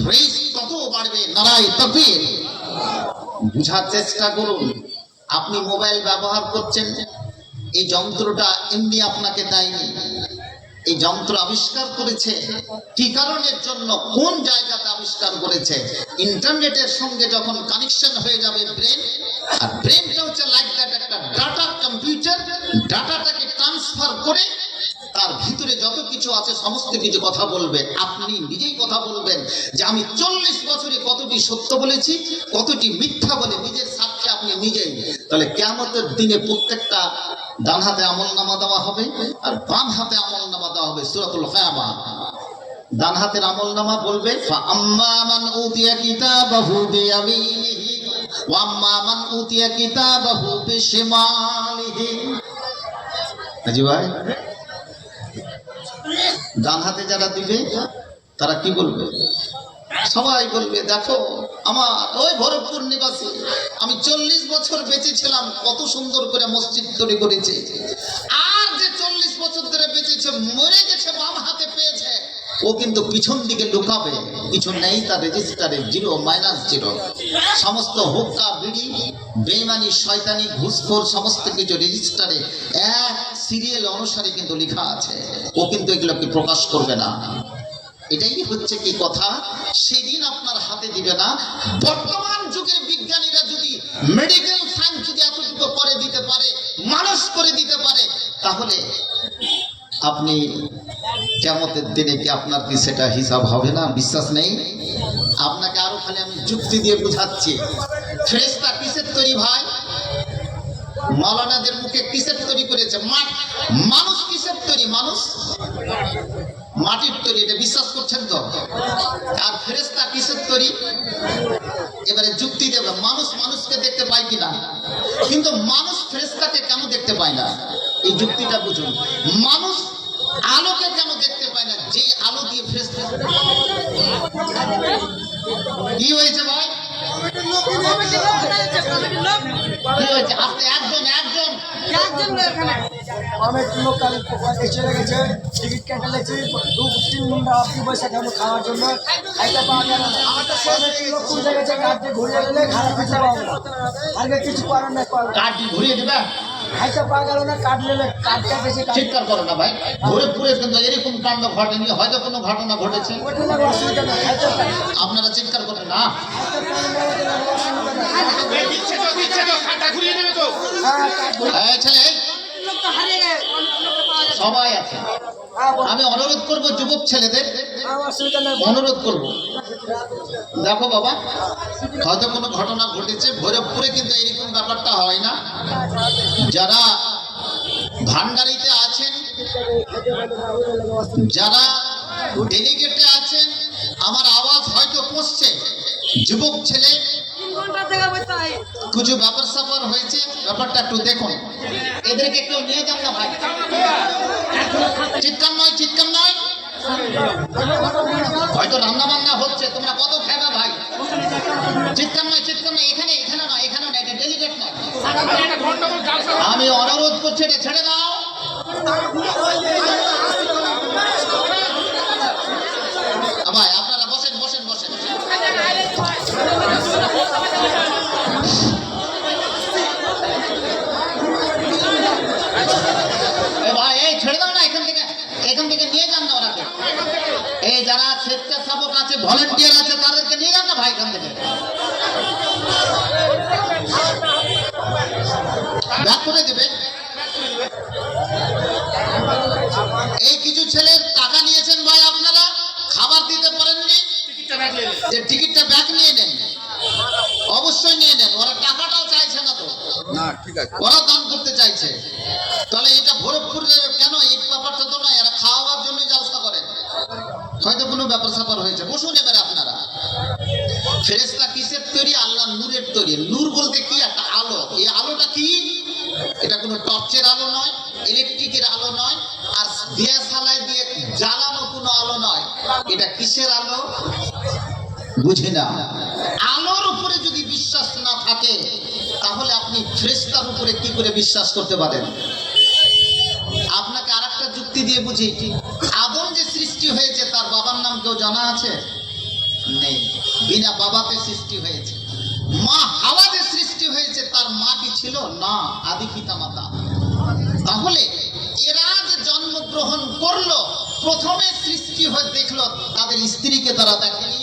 রেস তত বাড়বে। নারায়ে তাকবীর। বুঝার চেষ্টা করুন। আপনি মোবাইল ব্যবহার করছেন, এই যন্ত্রটা এমনি আপনাকে দেয়নি। এই যন্ত্র আবিষ্কার করেছে কি কারণের জন্য, কোন জায়গাতে আবিষ্কার করেছে? ইন্টারনেটের সঙ্গে যখন কানেকশন হয়ে যাবে ব্রেন, আর ব্রেনটা হচ্ছে লাইক দ্যাট একটা ডাটা কম্পিউটার, ডাটাটাকে ট্রান্সফার করে তার ভিতরে যত কিছু আছে সমস্ত কিছু কথা বলবে। আপনি নিজেই কথা বলবেন যে আমি 40 বছরে কতটি সত্য বলেছি, কতটি মিথ্যা বলে, নিজের সাথে আপনি নিজেই। তাহলে কিয়ামতের দিনে প্রত্যেকটা ডান হাতে আমলনামা দেওয়া হবে আর বাম হাতে আমলনামা দেওয়া হবে। সূরাতুল কিয়ামা। ডান হাতের আমলনামা বলবে ফাআম্মা মান উতিয়া কিতাবাহু বিয়ামিনিহি ওয়া আম্মা মান উতিয়া কিতাবাহু বিশিমালিহি। আজি ভাই, ডান হাতে যারা দিবে তারা কি বলবে? সবাই বলবে দেখো আমার ওই ভরতপুর নিবাসী, আমি 40 বছর বেঁচে ছিলাম, কত সুন্দর করে মসজিদ তৈরি করেছে। আর যে 40 বছর ধরে বেঁচেছে, মরে গেছে, বাম হাতে পেয়েছে, ও কিন্তু পিছন দিকে লুকাবে, কিছু নেই তার রেজিস্টারে, 0 -0। সমস্ত হুক্কা, বিড়ি, বেঈমানি, শয়তানি, ঘুষখোর সমস্ত কিছু রেজিস্টারে এক সিরিয়াল অনুসারে কিন্তু লেখা আছে। ও কিন্তু এগুলোকে প্রকাশ করবে না। এটাই হচ্ছে কি কথা, সেদিন আপনার হাতে দিবে না। বর্তমান যুগের বিজ্ঞানীরা যদি মেডিকেল সায়েন্স যদি এতটুকু করে দিতে পারে, মানুষ করে দিতে পারে, তাহলে আপনি কিয়ামতের দিনে কি আপনার কি সেটা হিসাব হবে না? বিশ্বাস নেই? আপনাকে আরো খালি আমি যুক্তি দিয়ে বুঝাচ্ছি। ফেরেশতা কিসের তৈরি ভাই? মাওলানাদের মুখে কিসের তৈরি করেছে? মানুষ কিসের তৈরি? মানুষ মাটির তৈরি, এটা বিশ্বাস করছেন তো? আর ফেরেশতা কিসের তৈরি? এবারে যুক্তি দেবে, মানুষ মানুষকে দেখতে পায় কিনা, কিন্তু মানুষ ফেরেশতাকে কেন দেখতে পায় না? এই যুক্তিটা বুঝুন। মানুষ আলোকে কেন দেখতে পায় না, যেই আলো দিয়ে ফেরেশতা কি হয়েছে ভাই? কি হয়েছে? আস্তে একজন একজন অনেক লোক কাল এসে গেছে, টিকিট কেটে লেছি 2-3 ঘন্টা অব্দি বসে থাকলো খাওয়ার জন্য, খাইতে পাওয়া গেল না। অনেক লোক পুজে গেছে, কার্ডটি ঘুরিয়ে দিলে খারাপ কিছু পাবো না, আগে কিছু করার না পারবো। কার্ডটি ঘুরিয়ে দেবে? খাইতে পাওয়া গেল না, কার্ড নিলে কার্ড কেটেছে। চিৎকার করো না ভাই, ঘুরে পুরে কিন্তু এরকম কাণ্ড ঘটেনি, হয়তো কোনো ঘটনা ঘটেছে। ওটা লাগে অসুবিধা নেই, খাইতে পারে। আপনারা চিৎকার করবেন না। এই ছেলে, সবাই আছে। আমি অনুরোধ করব যুবক ছেলেদের, অসুবিধা নেই, অনুরোধ করব, দেখো বাবা, হয়তো কোনো ঘটনা ঘটেছে, ভৈরবপুরে কিন্তু এরকম ব্যাপারটা হয় না। যারা ভান্ডারিতে আছেন, যারা ডেলিগেটে আছেন, আমার আওয়াজ হয়তো পৌঁছছে। যুবক ছেলে কিছু ব্যাপার স্যাপার হয়েছে, ব্যাপারটা একটু দেখুন। এদেরকে কেউ নিয়ে যান না ভাই, চিৎকার নয়, চিৎকার নয়। হয়তো রান্না বান্না হচ্ছে, তোমরা কত খাবে ভাই? চিৎকার নয়, চিৎকার নয়। এখানে এখানে নয়, এখানে নয়, এটা ডেলিগেট নয়। আমি অনুরোধ করছি, এটা ছেড়ে দাও। ভাই আপনারা বসেন, বসেন, বসেন। ভাই এই ছেড়ে দাও না, এখান থেকে, এখান থেকে নিয়ে যান না ওরাকে। এই যারা স্বেচ্ছাসেবক আছে, ভলেন্টিয়ার আছে, তাদেরকে নিয়ে যান না ভাই এখান থেকে। ব্যাক করে দেবে। এই কিছু ছেলের টাকা নিয়েছেন ভাই, আপনারা খাবার দিতে পারেননি, টিকিটটা ব্যাক নিয়ে নেন, অবশ্যই নিয়ে নেন। ওরা টাকাটাও চাইছে না তো, না ঠিক আছে, ওরা দান করতে চাইছে। তাহলে এটা ভৈরবপুরে কেন এই ব্যাপারটা তো নয়, এরা খাওয়ার জন্য জলসা করেন, হয়তো কোনো ব্যাপার স্যাপার হয়েছে। বসুন এবারে আপনারা। ফেরেশতা কিসের তৈরি? আল্লাহ নূরের তৈরি। নূর বলতে কি? একটা আলো। এই আলোটা কি? এটা কোনো টর্চের আলো নয়, ইলেকট্রিকের আলো নয়, আর দিয়াশালায় দিয়ে জ্বালানো কোনো আলো নয়। এটা কিসের আলো? বুঝে না। আলোর উপরে যদি বিশ্বাস না থাকে, তাহলে আপনি ফেরেশতার উপরে কি করে বিশ্বাস করতে পারেন? আপনাকে আরেকটা যুক্তি দিয়ে বুঝি। আদম যে সৃষ্টি হয়েছে, তার বাবার নাম কেউ জানা আছে? নেই, বিনা বাবাতে সৃষ্টি হয়েছে। মা হাওয়া যে সৃষ্টি হয়েছে, তার মা কি ছিল? না, আদি পিতা মাতা। তাহলে এরা যে জন্মগ্রহণ করলো, প্রথমে সৃষ্টি হয়ে দেখলো, তাদের স্ত্রীকে তারা দেখেনি,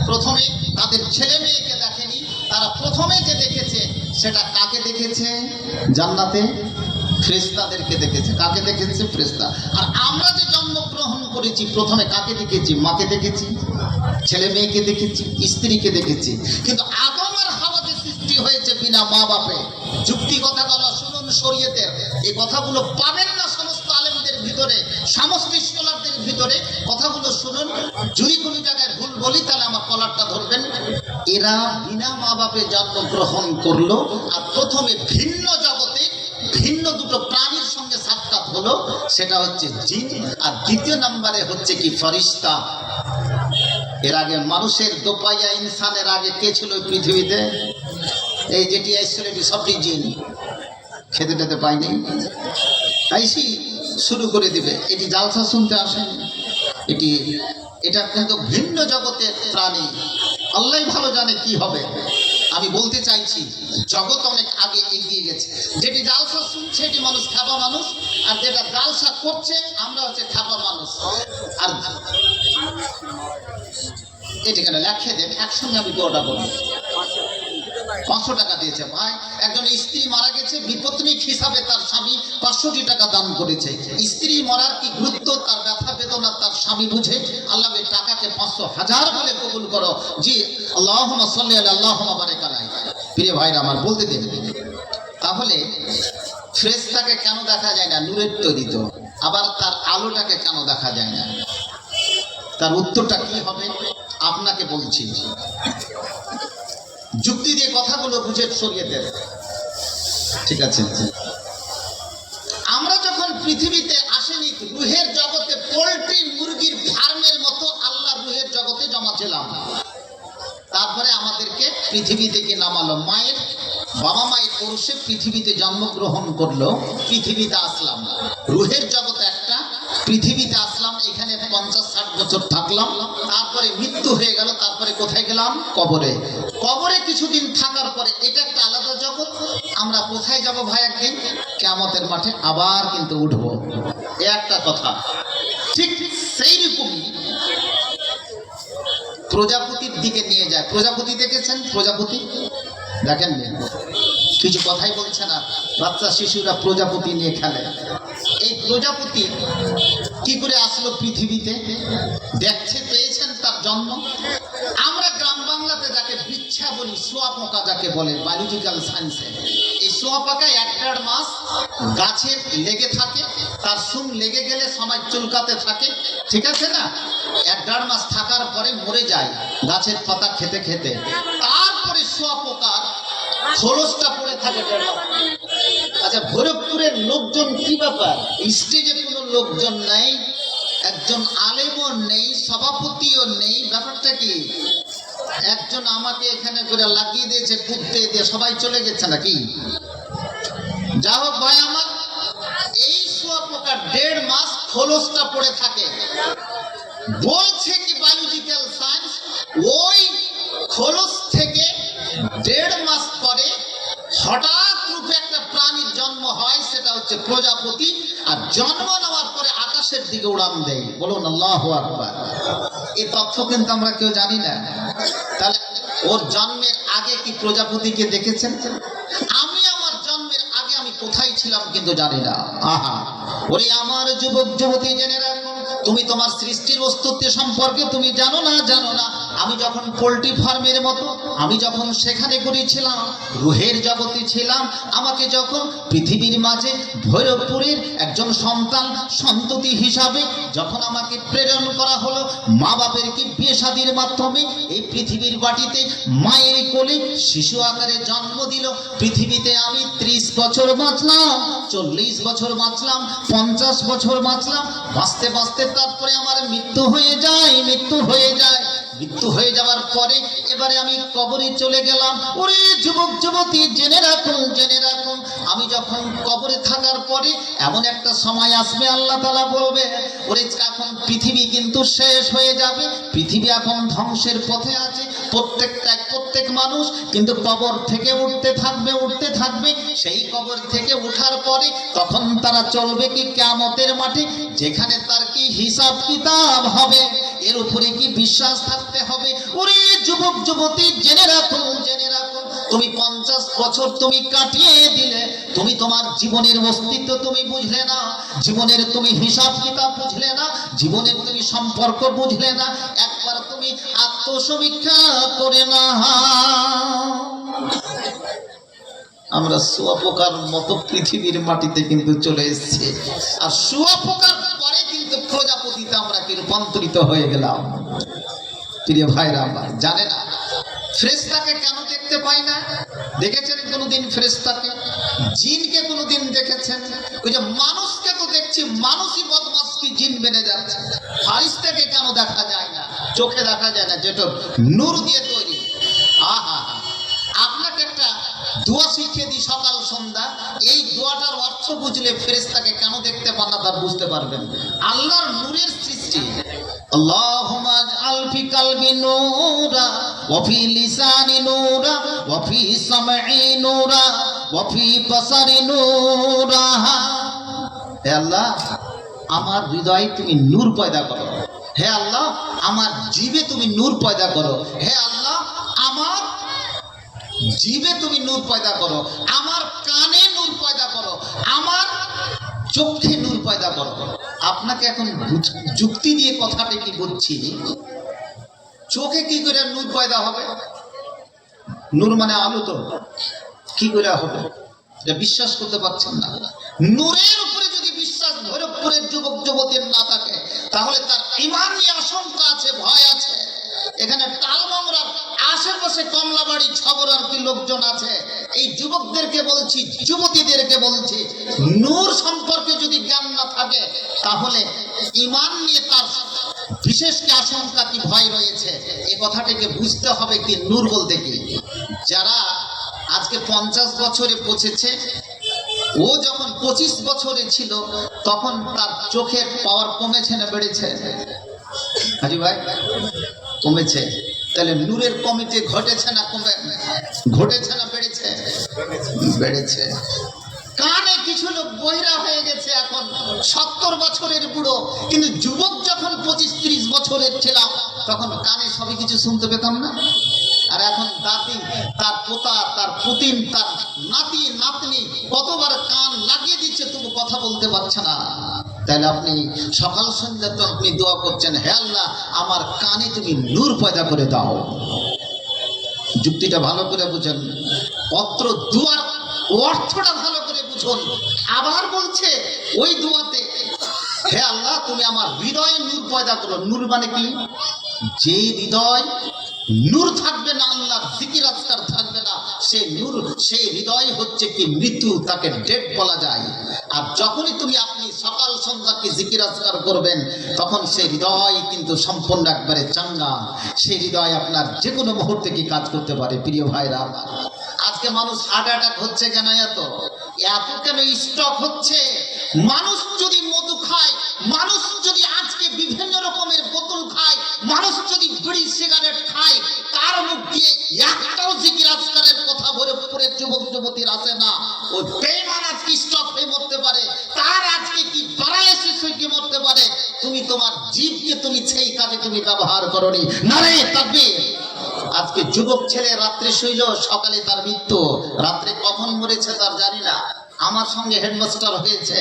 প্রথমে তাদের ছেলে মেয়েকে দেখেনি। তারা প্রথমে যে দেখেছে, সেটা কাকে দেখেছে? জান্নাতে ফেরেশতাদেরকে দেখেছে। কাকে দেখেছে? ফেরেশতা। আর আমরা যে জন্মগ্রহণ করেছি, প্রথমে কাকে দেখেছি? মাকে দেখেছি, ছেলে মেয়েকে দেখেছি, স্ত্রীকে দেখেছি। কিন্তু আদম আর হাওয়া যে সৃষ্টি হয়েছে বিনা মা বাপে, যুক্তি কথাগুলো শুনুন শরীয়তের, এই কথাগুলো পাবেন না সমস্ত আলেমদের ভিতরে, সমস্ত স্কলারদের ভিতরে। কথাগুলো শুনুন, যদি কোনো জায়গায় ভুল বলি তাহলে আমার কলারটা ধরবেন। এরা বিনা মা বাপে জন্মগ্রহণ করলো, আর প্রথমে ভিন্ন জগতে ভিন্ন দুটো প্রাণীর সঙ্গে সাক্ষাৎ হলো, সেটা হচ্ছে জিন, আর দ্বিতীয় নম্বরে হচ্ছে কি? ফেরেশতা। এর আগে মানুষের দোপাইয়া ইনসানের আগে কে ছিল পৃথিবীতে? এই যেটি এসেছিল, এটি সবটি জিন। খেতে টেতে পাইনি, আইসি শুরু করে দিবে। এটি জালসা শুনতে আসেন, এটা কিন্তু ভিন্ন জগতের প্রাণী। আল্লাহ ভালো জানে কি হবে। আমি বলতে চাইছি, জগৎ অনেক আগে এগিয়ে গেছে। যেটি জালসা শুনছে, এটি মানুষ খাপা মানুষ, আর যেটা জালসা করছে, আমরা হচ্ছে খাপা মানুষ। আর এটি কেন লেখে দেন, একসঙ্গে আমি পুরোটা বলবো। 500 টাকা দিয়েছে ভাই। একজন স্ত্রী মারা গেছে, বিপত্নিক হিসাবে তার স্বামী 500 টাকা দান করেছে। স্ত্রী মরার কি গুরুত্ব, তার ব্যথা বেদনা তার স্বামী বুঝে। আল্লাহ এই টাকাকে 500,000 বলে কবুল করো। জি, আল্লাহুম্মা সাল্লি আলা আল্লাহুম্মা বারিক আলাইহি। প্রিয় ভাইরা আমার, বলতে দিন, তাহলে ফেরেশতাকে কেন দেখা যায় না? নূরের তৈরি তো। আবার তার আলোটাকে কেন দেখা যায় না? তার উত্তরটা কি হবে আপনাকে বলছি। যুক্তি দিয়ে কথাগুলো বুঝে শরীয়তের, ঠিক আছে? আমরা যখন পৃথিবীতে আসেনি, রুহের জগতে পোল্ট্রি মুরগির ফার্মের মতো আল্লাহ রুহের জগতে জমা ছিলাম। পৃথিবী থেকে নামালো, মায়ের বাবা মায়ের পুরুষে পৃথিবীতে জন্মগ্রহণ করলো, পৃথিবীতে আসলাম, রুহের জগৎ একটা, পৃথিবীতে আসলাম, এখানে 50-60 বছর থাকলাম, তারপরে মৃত্যু হয়ে গেল, তারপরে কোথায় গেলাম? কবরে। কবরে কিছুদিন থাকার পরে এটা একটা আলাদা জগৎ। আমরা কোথায় যাব ভাই? একদিন কিয়ামতের মাঠে আবার কিন্তু উঠবো, এ একটা কথা। ঠিক সেই রকমই প্রজাপতির দিকে নিয়ে যায়। প্রজাপতি দেখেছেন? প্রজাপতি দেখেন না, কিছু কথাই বলছে না। বাচ্চা শিশুরা প্রজাপতি নিয়ে খেলে। এই প্রজাপতি কি করে আসলো পৃথিবীতে? দেখছে, পেয়েছেন তার জন্ম। আমরা গ্রাম বাংলাতে যাকে বিচ্ছা বলি, শুঁয়াপোকা যাকে বলে বায়োলজিক্যাল সায়েন্সে, এই শুঁয়াপোকা 1-1.5 মাস গাছে লেগে থাকে, তার সুম লেগে গেলে সময় চুলকাতে থাকে, ঠিক আছে না? 1-1.5 মাস থাকার পরে মরে যায় গাছের পাতা খেতে খেতে। তারপরে শুঁয়াপোকার খোলসটা পড়ে থাকে 1.5 মাস। আচ্ছা, ভৈরবপুরের লোকজন কি ব্যাপার? স্টেজে কোনো লোকজন নেই, একজন আলেমও নেই, সভাপতিও নেই, ব্যাপারটা কি? একজন আমাকে এখানে করে লাগিয়ে দিয়েছে, কুদতে দিয়ে সবাই চলে গেছে নাকি? যা হোক ভাই আমার, এই শুঁয়াপোকার 1.5 মাস খোলসটা পড়ে থাকে। বলছে কি বায়োলজিক্যাল সায়েন্স, ওই খোলস থেকে 1.5 মাস পরে হঠাৎ রূপে একটা প্রাণীর জন্ম হয়, সেটা হচ্ছে প্রজাপতি। আর জন্ম নেওয়ার পরে আকাশের দিকে উড়ান দেয়। বলুন আল্লাহু আকবার। এই তথ্য কিন্তু আমরা কেউ জানি না। তাহলে ওর জন্মের আগে কি প্রজাপতিকে দেখেছেন? আমি আমার জন্মের আগে আমি কোথায় ছিলাম কিন্তু জানি না। আহা, ওরে আমার যুবক যুবতী, জেনে রাখুন, তুমি তোমার সৃষ্টির অস্তিত্ব সম্পর্কে তুমি জানো না, জানো না। আমি যখন পোল্ট্রি ফার্মের মতো, আমি যখন সেখানে করেছিলাম, রুহের জগতে ছিলাম, আমাকে যখন পৃথিবীর মাঝে ভৈরবপুরের একজন সন্তান সন্ততি হিসাবে যখন আমাকে প্রেরণ করা হলো, মা বাপের কি বিয়ে শাদীর মাধ্যমে এই পৃথিবীর বাটিতে মায়ের কোলে শিশু আকারে জন্ম দিল। পৃথিবীতে আমি 30 বছর বাঁচলাম, 40 বছর বাঁচলাম, 50 বছর বাঁচলাম, বাঁচতে বাঁচতে তারপরে আমার মৃত্যু হয়ে যায়। মৃত্যু হয়ে যাওয়ার পরে এবারে আমি কবরে চলে গেলাম। ওরে যুবক যুবতী, জেনে রাখুন, জেনে রাখুন, আমি যখন কবরে থাকার পরে এমন একটা সময় আসবে, আল্লাহ তাআলা বলবে, ওরে এখন পৃথিবী কিন্তু শেষ হয়ে যাবে, পৃথিবী এখন ধ্বংসের পথে আছে। প্রত্যেক মানুষ কিন্তু কবর থেকে উঠতে থাকবে, উঠতে থাকবে। সেই কবর থেকে উঠার পরে তখন তারা চলবে কি কিয়ামতের মাঠে, যেখানে তার কি হিসাব কিতাব হবে। এর উপরে কি বিশ্বাস থাকতে হবে। ওরে যুবক যুবতী, জেনে রাখুন, জেনে রাখুন, তুমি 50 বছর তুমি কাটিয়ে দিলে, তুমি তোমার জীবনের অস্তিত্ব তুমি বুঝলে না, জীবনের তুমি হিসাব কিতাব বুঝলে না, জীবনের তুমি সম্পর্ক বুঝলে না। একবার তুমি আত্মসমীক্ষা করে না। আমরা শুঁয়াপোকার মতো পৃথিবীর মাটিতে কিন্তু চলে এসেছি, আর শুঁয়াপোকার পরে কিন্তু প্রজাপতিতে আমরা কি রূপান্তরিত হয়ে গেলাম। প্রিয় ভাইরা আমার, জানে না ফেরেশতাকে কেন দেখতে পাই না? দেখেছেন কোনোদিন ফেরেশতাকে? জিনকে কোনোদিন দেখেছেন? ওই যে মানুষকে তো দেখছি, মানুষই বদমাশ কি জিন বেড়ে যাচ্ছে। ফারিস্তাকে কেন দেখা যায় না? চোখে দেখা যায় না, যেটা নূর দিয়ে তৈরি। আহা, আপনাকে একটা দোয়া শিখিয়ে দিই সকাল সন্ধ্যা, এই দোয়াটার অর্থ বুঝলে ফেরেশতাকে কেন দেখতে পান না তার বুঝতে পারবেন। আল্লাহর নূরের সৃষ্টি। আল্লাহুম্মা আজআল ফি কলবি নূরা ওয়া ফি লিসানি নূরা ওয়া ফি সামঈ নূরা ওয়া ফি বাসারি নূরা। হে আল্লাহ, আমার হৃদয়ে তুমি নূর পয়দা করো। হে আল্লাহ, আমার জিভে তুমি নূর পয়দা করো। হে আল্লাহ, আমার জিভে তুমি নূর পয়দা করো, আমার কানে নূর পয়দা করো, আমার চোখে নূর পয়দা করো। আপনাকে এখন যুক্তি দিয়ে কথাটা কি বলছি, চোখে কি করে নূর পয়দা হবে? নূর মানে আলো, তো কি করে হবে এটা বিশ্বাস করতে পারছেন না। নূরের উপরে যদি বিশ্বাস ভৈরবপুরের যুবক যুবতীর না থাকে, তাহলে তার ঈমান নিয়ে আশঙ্কা আছে, ভয় আছে। এখানে তালমংরার আশেপাশে কমলাবাড়ি ছবরার কি লোকজন আছে, এই যুবকদেরকে বলছি, যুবতীদেরকে বলছি, নূর সম্পর্কে যদি জ্ঞান না থাকে, তাহলে ঈমান নিয়ে তার বিশেষ কি আশঙ্কা কি ভয় রয়েছে, এই কথাটাকে বুঝতে হবে কি নূর বলতে কি। যারা আজকে 50 বছরে পৌঁছেছে, ও যখন 25 বছরে ছিল তখন তার চোখের পাওয়ার কমেছে না বেড়েছে? হাজি ভাই কমেছে। তাহলে নূরের কমিটি ঘটেছে না ঘটেছে না বেড়েছে? বেড়েছে। কানে কিছু লোক বহিরা হয়ে গেছে, এখন 70 বছরের বুড়ো, কিন্তু যুবক যখন 25-30 বছরের ছিলাম তখন কানে সবই কিছু শুনতে পেতাম না। আর এখন দাদি, তার পোতা, তার পুতিন, তার নাতি নাতনি কতবার কান লাগিয়ে দিচ্ছে, তবু কথা বলতে পারছে না। তাহলে আপনি সকাল সন্ধ্যা তো আপনি দোয়া করছেন, হে আল্লাহ আমার কানে তুমি নূর পয়দা করে দাও। যুক্তিটা ভালো করে বুঝেন, অত্র দুয়ার অর্থটা ভালো করে বুঝুন। আবার বলছে ওই দুয়াতে, হে আল্লাহ তুমি আমার হৃদয়ে নূর পয়দা করো। নূর মানে কি? যে হৃদয় নূর থাকবে না, আল্লাহর জিকির আজকার থাকবে না, সেই নূর, সেই হৃদয় হচ্ছে কি মৃত্যু, তাকে ডেড বলা যায়। আর যখনই তুমি আপনি সকাল সন্ধ্যাকে জিকির আজকার করবেন তখন সেই হৃদয় কিন্তু সম্পূর্ণ একবারে চাঙ্গা। সেই হৃদয় আপনার যে কোনো মুহূর্তে কি কাজ করতে পারে। প্রিয় ভাইরা, আজকে মানুষ হার্ট অ্যাটাক হচ্ছে কেন? এত কেন স্ট্রোক হচ্ছে? মানুষ যদি মধু খায়, মানুষ যদি আজকে বিভিন্ন রকমের বোতল খায়, মানুষ যদি বিড়ি সিগারেট খায়, তার মুখ দিয়ে একটাও জিকির আজকারের কথা ভরে পড়ে যুবক যুবতীর আসে না। ওই বেঈমান আজকে স্ট্রোক হয়ে মরতে পারে, তার আজকে কি প্যারালাইসিস হয়ে কি মরতে পারে। তুমি তোমার জীবকে তুমি সেই কাজে তুমি ব্যবহার করনি। নারে তাকবীর। আজকে যুবক ছেলে রাত্রে শুইল, সকালে তার মৃত্যু। রাত্রে কখন মরেছে তার জানি না। আমার সঙ্গে হেডমাস্টার হয়েছে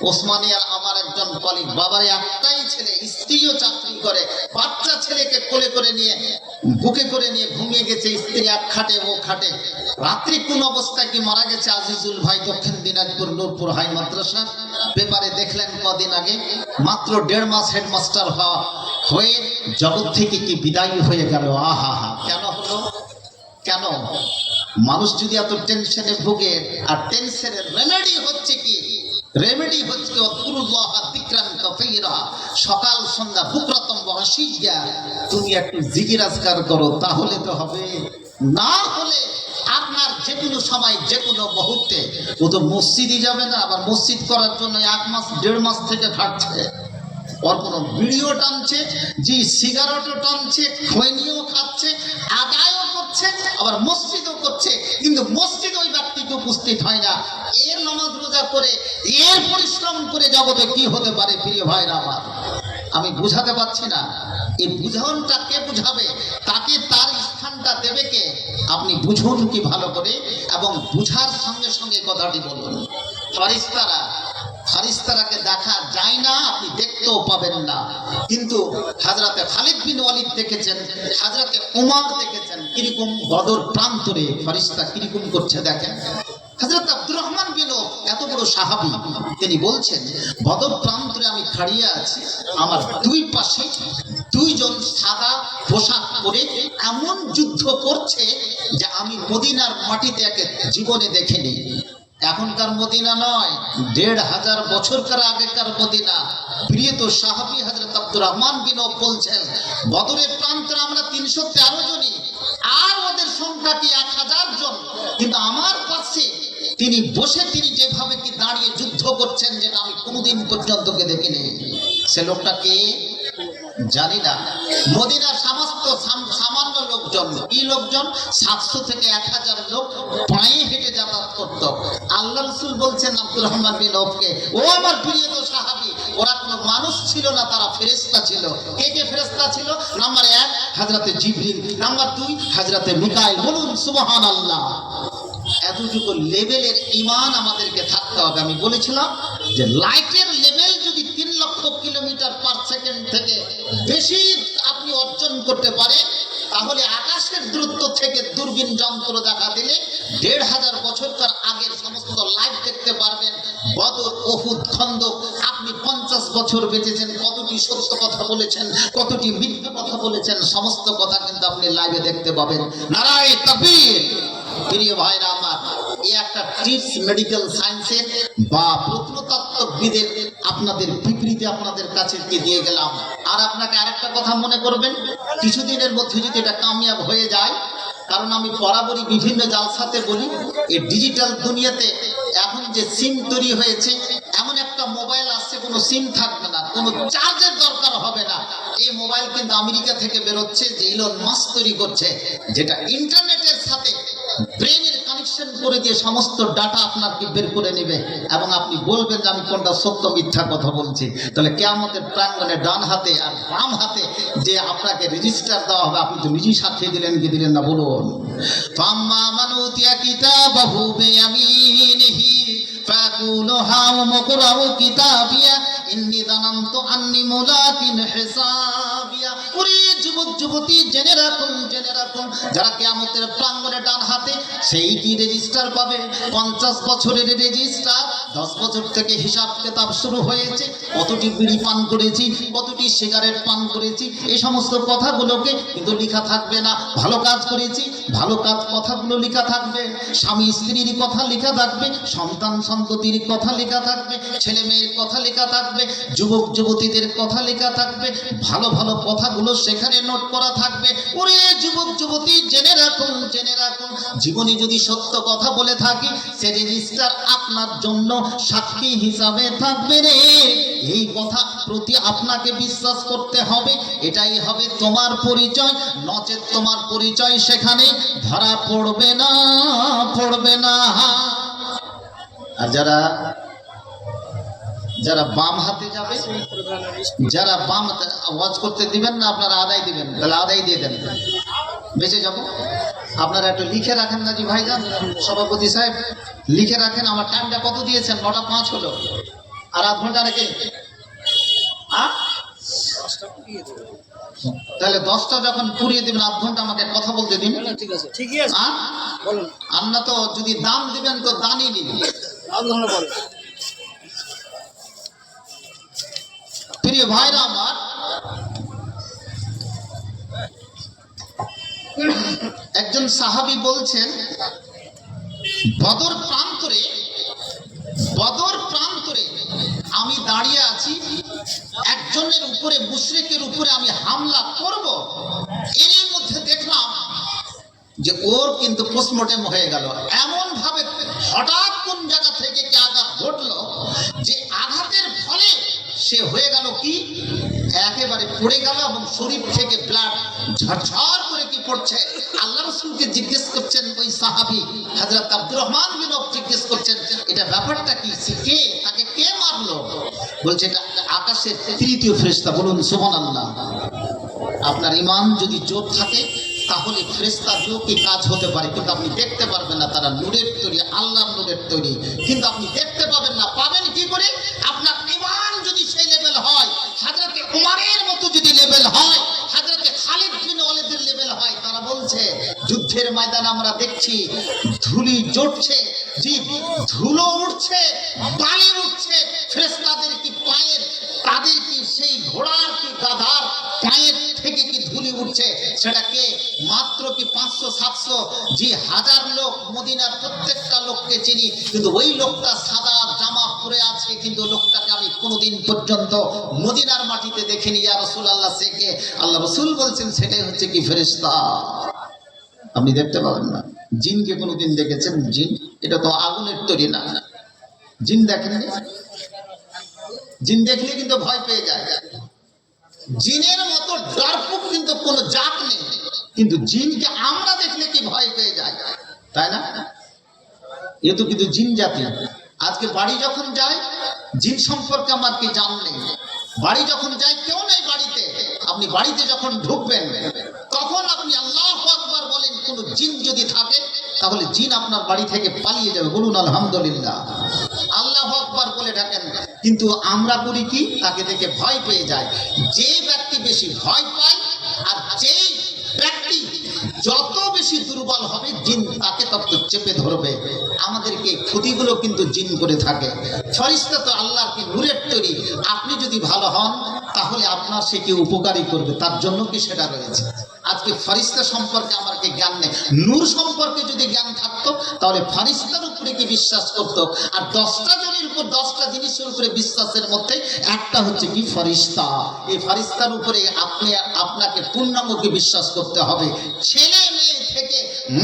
ওসমানিয়ার আমার একজন কলিগ, বাবার একটাই ছেলে, স্ত্রীও চাকরি করে, বাচ্চা ছেলেকে কোলে করে নিয়ে বুকে করে নিয়ে ঘুমিয়ে গেছে, স্ত্রী এক খাটে ও খাটে। রাত্রি কোন অবস্থায় কি মারা গেছে আজিজুল ভাই, দক্ষিণ দিনাজপুর নূরপুর হাই মাদ্রাসা। পেপারে দেখলেন কদিন আগে, মাত্র 1.5 মাস হেডমাস্টার হয়ে জগৎ থেকে কি বিদায় হয়ে গেল। আহা হা, কেন হলো? কেন? মানুষ যদি এত টেনশনে ভোগে, আর টেনশনের রেমেডি হচ্ছে কি? রেমেডি হচ্ছে অযকুরুল্লাহ যিকরান কাসীরা। সকাল সন্ধ্যা বুকরাতম ওয়াসিয়া তুমি একটু জিকির আজকার করো, তাহলে তো হবে। না হলে আপনার যে কোনো সময় যে কোনো মুহূর্তে, ও তো মসজিদে যাবে না, আবার মসজিদ করার জন্য 1 মাস 1.5 মাস থেকে খাটছে। ওর কোনো ভিডিও টানছে, যে সিগারেটও টানছে, খৈনিও খাচ্ছে, আদায়ও করছে, আবার মসজিদও করছে, কিন্তু মসজিদ ওই ব্যক্তিকে উপস্থিত হয় না। এর নামাজ রোজা করে, এর পরিশ্রম করে জগতে কি হতে পারে? প্রিয় ভাইরা আমার, আমি বুঝাতে পারছি না। এই বুঝানটা কে বুঝাবে? তাকে তার স্থানটা দেবে কে? আপনি বুঝুন কি ভালো করে, এবং বুঝার সঙ্গে সঙ্গে কথাটি বলুন। ফারিস্তারাকে দেখা যায় না, আপনি দেখতেও পাবেন না, কিন্তু হযরতে খালিদ বিন ওয়ালিদ দেখেছেন, হযরতে উমর দেখেছেন, কিরকম বদর প্রান্তরে ফারিস্তা কিরকম করছে দেখেন। হযরত আব্দুর রহমান বিন আওফ এত বড় সাহাবী, তিনি বলছেন বদর প্রান্তরে আমি দাঁড়িয়ে আছি, আমার দুই পাশে 2 জন সাদা পোশাক পরে এমন যুদ্ধ করছে যে আমি মদিনার মাটিতে একে জীবনে দেখিনি। এখনকার মদিনা নয়, 1500 বছরকার আগেকার মদিনা। প্রিয় তো সাহাবী হযরত আব্দুর রহমান বিন আওফ বলছেন, বদরের প্রান্তরে আমরা 313 জনই, আর ওদের সংখ্যা কি 1000 জন, কিন্তু আমার পাশে তিনি বসে, তিনি যেভাবে কি দাঁড়িয়ে যুদ্ধ করছেন, যেটা আমি কোনোদিন পর্যন্ত কে দেখিনি। সে লোকটা কে জানি না। মদিনার সমস্ত সামান্য লোকজন, কি লোকজন, 700 থেকে 1000 লোক পায়ে হেঁটে যাতায়াত করত। আল্লাহ রাসূল বলছেন আব্দুর রহমান বিন আওফকে, ও আমার প্রিয় তো সাহাবী, ওরা কোনো মানুষ ছিল না, তারা ফেরেশতা ছিল। কে কে ফেরেশতা ছিল? নাম্বার 1 হযরতে জিবরিল, নাম্বার 2 হযরতে মিকাইল। বলুন সুবহানাল্লাহ। এতটুকু লেভেলের ঈমান আমাদেরকে থাকতে হবে। আমি বলেছিলাম যে লাইটের লেভেল যদি 3 লক্ষ কিলোমিটার পার সেকেন্ড থেকে বেশি আপনি অর্জন করতে পারেন, তাহলে আকাশের দূরত্ব থেকে দূরবীন যন্ত্র দেখা দিলে 1500 বছরকার আগের সমস্ত লাইভ দেখতে পারবেন। বদর, উহুদ, খন্দক, আপনি 50 বছর বেঁচেছেন, কতটি সত্য কথা বলেছেন, কতটি মিথ্যা কথা বলেছেন, সমস্ত কথা কিন্তু আপনি লাইভে দেখতে পাবেন। নারায়ে তাকবীর। প্রিয় ভাইরা আমার, এই একটা ট্রিপস মেডিকেল সায়েন্সের বা প্রত্নতত্ত্ববিদের আপনাদের বিবৃতি আপনাদের কাছে দিয়ে গেলাম। আর আপনাকে আরেকটা কথা মনে করবেন, কিছুদিনের মধ্যে যদি এটা কামিয়াব হয়ে যায়, কারণ আমি বরাবরই বিভিন্ন জালসাতে বলি, এই ডিজিটাল দুনিয়াতে এখন যে সিম তৈরি হয়েছে, এমন একটা মোবাইল আসছে কোনো সিম থাকবে না, কোনো চার্জের দরকার হবে না। এই মোবাইল কিন্তু আমেরিকা থেকে বেরোচ্ছে, যে ইলন মাস্ক তৈরি করছে, যেটা ইন্টারনেটের সাথে ব্রেনের কানেকশন করে দিয়ে সমস্ত ডাটা আপনাকে বের করে নেবে এবং আপনি বলবেন যে আমি কোনটা সত্য মিথ্যা কথা বলছি। তাহলে কিয়ামতের প্রাঙ্গণে ডান হাতে আর বাম হাতে যে আপনাকে রেজিস্টার দেওয়া হবে, আপনি তো নিজেই সাক্ষী দিলেন কি দিলেন না বলুন। ফাম্মা মান উতিয়া কিতাবাহু বিয়ামিনিহি ফাকুলু হাউ মুকরাউ কিতাবিয়া ইন্নী যানানতু আন্নী মুলাকিন হিসাবিয়া। ওরে যুবক যুবতী, জেনে রাখুন, জেনে রাখুন, যারা কিয়ামতের প্রাঙ্গণে ডান হাতে, সেই কি রেজিস্টার পাবে? 50 বছরের রেজিস্টার। 10 বছর থেকে হিসাব কিতাব শুরু হয়েছে, কতটি বিড়ি পান করেছি, কতটি সিগারেট পান করেছি, এই সমস্ত কথাগুলোকে কিন্তু লেখা থাকবে না। ভালো কাজ করেছি, ভালো কাজ কথাগুলো লেখা থাকবে, স্বামী স্ত্রীর কথা লেখা থাকবে, সন্তান সন্ততির কথা লেখা থাকবে, ছেলে মেয়ের কথা লেখা থাকবে, যুবক যুবতীদের কথা লেখা থাকবে, ভালো ভালো কথাগুলো সেখানে নোট করা থাকবে। ওরে যুবক যুবতী, জেনে রাখুন, জেনে রাখুন, জীবনে যদি সত্য কথা বলে থাকি, সে রেজিস্টার আপনার জন্য সাক্ষী হিসাবে থাকবে রে। এই কথা প্রতি আপনাকে বিশ্বাস করতে হবে, এটাই হবে তোমার পরিচয়, নচেত তোমার পরিচয় সেখানে ধরা পড়বে না, পড়বে না। আর যারা যারা বাম হাতে যাবে, যারা বাম হাতে ওয়াজ করতে দিবেন না, আপনারা আদায় দিবেন, তাহলে আদায় দিয়ে দেন, বেঁচে যাব। আপনারা একটু লিখে রাখেন না জি ভাইজান, সভাপতি সাহেব লিখে রাখেন। আমার টাইমটা কত দিয়েছেন? 9টা 5 হলো, আর আধ ঘন্টা রেখে তাহলে 10টা যখন পুরিয়ে দিবেন, আধ ঘন্টা আমাকে কথা বলতে দিন। ঠিক আছে, ঠিকই আছে, বলুন। আমরা তো যদি দাম দিবেন তো দানই নিবেন। প্রিয় ভাইরা আমার, একজন সাহাবী বলছেন, বদর প্রান্তরে আমি দাঁড়িয়ে আছি, একজনের উপরে, মুশরিকের উপরে আমি হামলা করব, এর মধ্যে দেখলাম যে ওর কিন্তু পোস্টমর্টেম হয়ে গেল। এমন ভাবে হঠাৎ কোন জায়গা থেকে কি আঘাত ঘটলো, যে আঘাতের ফলে সে হয়ে গেল কি, একেবারে পড়ে গেল এবং শরীর থেকে ব্লাড ঝরঝর করে কি পড়ছে। আল্লাহ রাসূলকে জিজ্ঞেস করছেন ওই সাহাবী হযরত আব্দুর রহমান বিন আওফ, জিজ্ঞেস করছেন এটা ব্যাপারটা কি, কে তাকে কে মারলো? বলছে এটা আকাশের তৃতীয় ফেরেশতা। বলুন সুবহানাল্লাহ। আপনার ঈমান যদি জোর থাকে, তাহলে ফেরেশতা দিয়েও কি কাজ হতে পারে, কিন্তু আপনি দেখতে পারবেন না। তারা নূরের তৈরি, আল্লাহর নূরের তৈরি, কিন্তু আপনি দেখতে পাবেন না। পাবেন কি করে? আপনার ঈমান যদি সেই লেভেল হয়, হযরত উমরের মতো যদি লেভেল হয়, হযরত খালিদ বিন ওয়ালিদের লেভেল হয়। তারা বলছে যুদ্ধের ময়দানে আমরা দেখছি ধুলি জড়ছে, জি ধুলো উঠছে, বালি উঠছে, ফেরেশতাদের কি পায়ের, তাদের কি সেই ঘোড়ার কি গাধার পায়ের থেকে কি ধুলি উঠছে, সেটা কে? মাত্র কি 500-700, জি 1000 লোক, মদিনার প্রত্যেকটা লোককে চিনি, কিন্তু ওই লোকটা সাদা জামা পরে আছে, কিন্তু লোকটাকে আমি কোনোদিন পর্যন্ত মদিনার মাটিতে দেখিনি। ইয়া রাসূলুল্লাহ, সে কে? আল্লাহ রাসূল বলছেন সেটাই হচ্ছে কি ফেরেশতা। আপনি দেখতে পাবেন না। জিনকে কোনোদিন দেখেছেন? জিন এটা তো আগুনের তৈরি না। জিন দেখেননি? জিন দেখলে কিন্তু ভয় পেয়ে যায়। জিনের মতো ডরপুক কিন্তু কোনো জাত নেই, কিন্তু জিনকে আমরা দেখলে কি ভয় পেয়ে যায়, তাই না? এ তো কিন্তু জিন জাতি। আজকে বাড়ি যখন যাই, জিন সম্পর্কে আমার কি জান নেই। বাড়ি যখন যাই, কেউ নেই বাড়িতে, আপনি বাড়িতে যখন ঢুকবেন, তখন আপনি আল্লাহু আকবার বলেন, কোন জিন যদি থাকে, তাহলে জিন আপনার বাড়ি থেকে পালিয়ে যাবে। বলুন আলহামদুলিল্লাহ। আল্লাহু আকবার বলে ডাকেন, কিন্তু আমরা করি কি? তাকে দেখে ভয় পেয়ে যায়। যে ব্যক্তি বেশি ভয় পায়, আর যেই ব্যক্তি যত বেশি দুর্বল হবে, জিন তাকে শক্তাক্ত চেপে ধরবে। আমাদেরকে ক্ষতিগুলো কিন্তু জিন করে থাকে। ফেরেশতা তো আল্লাহর কি নূরের তৈরি। আপনি যদি ভালো হন তাহলে আপনার সে কি উপকারী করবে, তার জন্য কি সেটা রয়েছে। আজকে ফেরেশতা সম্পর্কে আমার কি জ্ঞান নেই। নূর সম্পর্কে যদি জ্ঞান থাকতো তাহলে ফেরেশতার উপরে কি বিশ্বাস করতো। আর 10টা জনের উপর 10টা জিনিসের উপরে বিশ্বাসের মধ্যে একটা হচ্ছে কি ফেরেশতা। এই ফেরেশতার উপরে আপনাকে পূর্ণাঙ্গকে বিশ্বাস করতে হবে। ছেলে মেয়ে থেকে,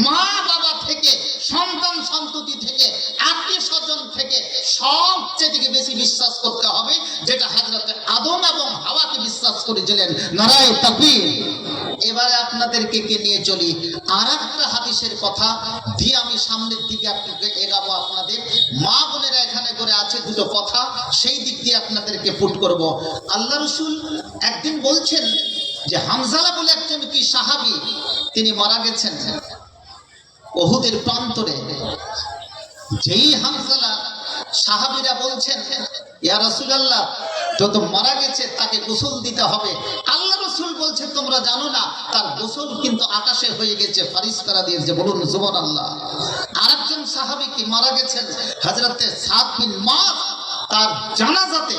মা বাবা থেকে, সন্তান সন্ততি থেকে, আত্মীয় স্বজন থেকে সবচেয়ে থেকে বেশি বিশ্বাস করতে হবে যেটা হযরতে আদম এবং হাওয়াকে বিশ্বাস করেছিলেন। নারায়ে তাকবীর। এবারে আপনাদেরকে নিয়ে চলি আর একটা হাদিসের কথা দিয়ে আমি সামনের দিকে আপনাকে এগাবো। আপনাদের মা বোনেরা এখানে করে আছে দুটো কথা, সেই দিক দিয়ে আপনাদেরকে পুট করব। আল্লাহ রাসূল একদিন বলছেন যে হামজালা বলে একজন কি সাহাবী, তিনি মারা গেছেন উহুদের প্রান্তরে। যেই হামজালা সাহাবীরা বলছেন ইয়া রাসূলুল্লাহ তো মারা গেছে, তাকে গোসল দিতে হবে। আল্লাহ রাসূল বলছে তোমরা জানো না তার গোসল কিন্তু আকাশে হয়ে গেছে, ফেরেশতারা দিয়েছে। বলুন সুবহানাল্লাহ। আরেকজন সাহাবী কি মারা গেছেন হযরতে সাদ বিন মুআয, তার জানাজাতে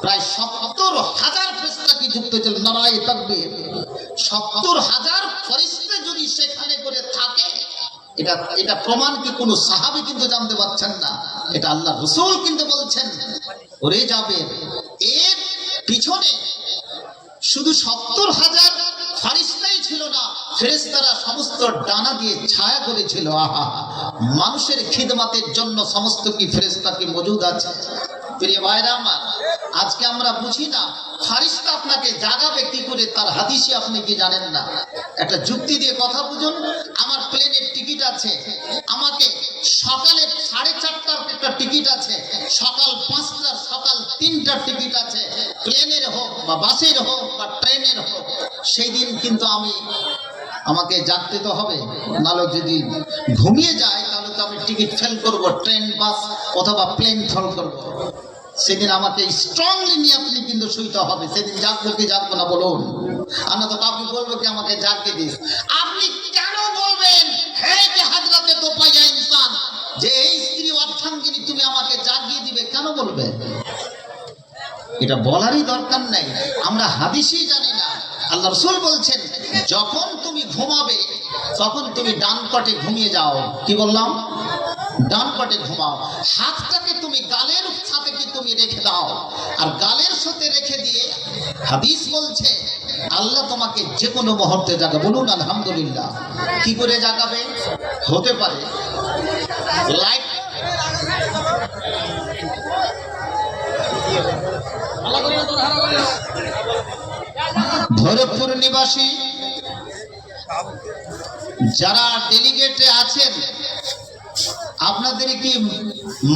প্রায় 70,000 ফেরেশতা কি যুক্ত ছিল। নারায়ে তাকবীর। 70,000 ফেরেশতা যদি সেখানে করে থাকে, এটা প্রমাণ কি কোনো সাহাবী কিন্তু জানতে পারছেন না, এটা আল্লাহ রাসূল কিন্তু বলছেন। ওরে যাবে এর পিছনে শুধু 70,000 ফেরেশতাই ছিল না, ফেরেশতারা সমস্ত ডানা দিয়ে ছায়া করেছিল। মানুষের খিদমতের জন্য সমস্ত কি ফেরেশতা কি মজুদ আছে। প্রিয় ভাইরা আমার, আজকে আমরা বুঝি না ফেরেশতা আপনাকে জাগাবে কি করে, তার হাদিসে আপনি কি জানেন না। একটা যুক্তি দিয়ে কথা বুঝুন। আমার প্লেনের টিকিট আছে, আমাকে সকালে 4:30টার একটা টিকিট আছে, সকাল 5টার, সকাল 3টার টিকিট আছে, প্লেনের হোক বা বাসের হোক বা ট্রেনের হোক। সেই দিন কিন্তু আমাকে জাগতে তো হবে, নাহলে যদি ঘুমিয়ে যায় তাহলে তো আমি টিকিট ফেল করব, ট্রেন বাস অথবা প্লেন ফেল করব। সেদিন আমাকে স্ট্রংলি নিয়ে আপনি কিন্তু শুইতে হবে। সেদিন জাগবো কি জাগবো না বলুন। আমরা তো কাউকে বলবো কি আমাকে জাগতে দিস। আপনি কেন বলবেন হে যে হযরতে তোপাইয়া ইনসান, যে এই স্ত্রী অর্ধাঙ্গিনী তুমি আমাকে জাগিয়ে দিবে, কেন বলবে? এটা বলারই দরকার নাই, আমরা হাদিসই জানি না। আল্লাহ রাসূল বলছেন যখন তুমি ঘুমাবে তখন তুমি ডান পাটে ঘুমিয়ে যাও। কি বললাম? ডান পাটে ঘুমাও। হাতটাকে তুমি গালের সাথে কি তুমি রেখে দাও, আর গালের সাথে রেখে দিয়ে হাদিস বলছে আল্লাহ তোমাকে যে কোনো মুহূর্তে জাগাবে। বলুন আলহামদুলিল্লাহ। কি করে জাগাবে? হতে পারে লাইট ভরতপুর নিবাসী যারা ডেলিগেটে আছেন, আপনাদের কি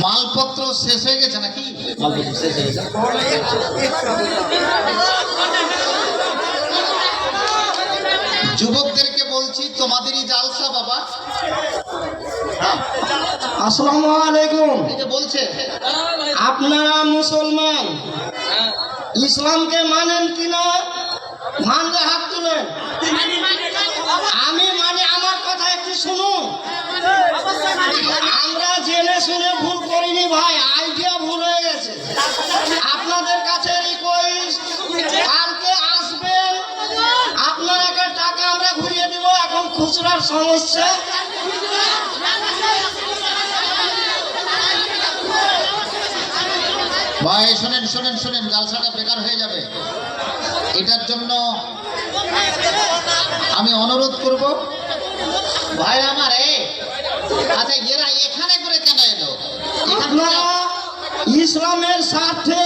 মালপত্র শেষ হয়ে গেছে নাকি? মালপত্র শেষ হয়ে গেছে। যুবকদেরকে বলছি তোমাদেরই জালসা বাবা। আসসালামু আলাইকুম। এটা বলছে আপনারা মুসলমান, ইসলামকে মানেন কিনা? মানলে হাত তুলেন। আমি মানে, আমার কথা একটু শুনুন। আমরা জেনে শুনে ভুল করিনি ভাই, আইডিয়া ভুল হয়ে গেছে। আপনাদের কাছে রিকোয়েস্ট, কালকে আসবেন, আপনাকে টাকা আমরা ঘুরিয়ে দিব। এখন খুচরার সমস্যা। ভাই শোনেন শোনেন শোনেন, জালসাটা বেকার হয়ে যাবে। এটার জন্য আমি অনুরোধ করব ভাই আমার। আচ্ছা এরা এখানে করে কেন এলো? আপনারা ইসলামের স্বার্থে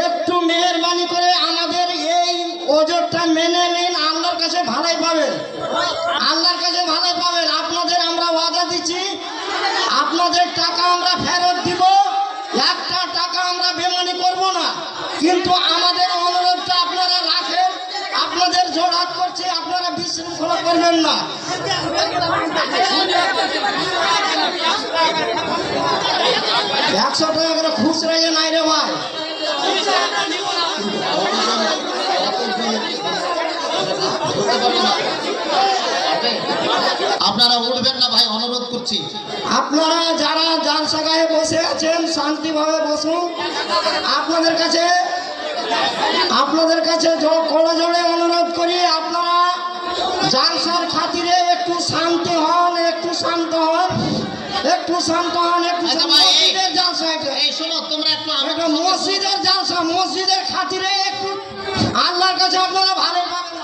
একটু মেহেরবানি করে আমাদের এই ওজরটা মেনে নিন। আল্লাহর কাছে ভালোই পাবেন, আল্লাহর কাছে ভালোই পাবেন। আপনাদের আমরা ওয়াদা দিচ্ছি, আপনাদের টাকা আমরা ফেরত দিব। একটা টাকা আমরা বেমানি করব না, কিন্তু আমাদের অনুরোধটা আপনারা রাখেন। আপনাদের জোড়হাত করছে, আপনারা বিশৃঙ্খলা করবেন না। 100 টাকা করে খুচরা নাই রে ভাই। আপনার আপনারা উঠবেন না ভাই, অনুরোধ করছি। আপনারা যারা জালসা গায়ে বসে আছেন শান্তিভাবে বসুন। আপনাদের কাছে করে জোরে অনুরোধ করি, আপনারা জালসার খাতিরে একটু শান্ত হন, একটু শান্ত হন। আচ্ছা ভাই, মসজিদের জালসা এটা, এই শোনো, তোমরা একটু এটা মসজিদের জালসা, মসজিদের খাতিরে একটু আল্লাহর কাছে আপনারা ভালো পাবেন।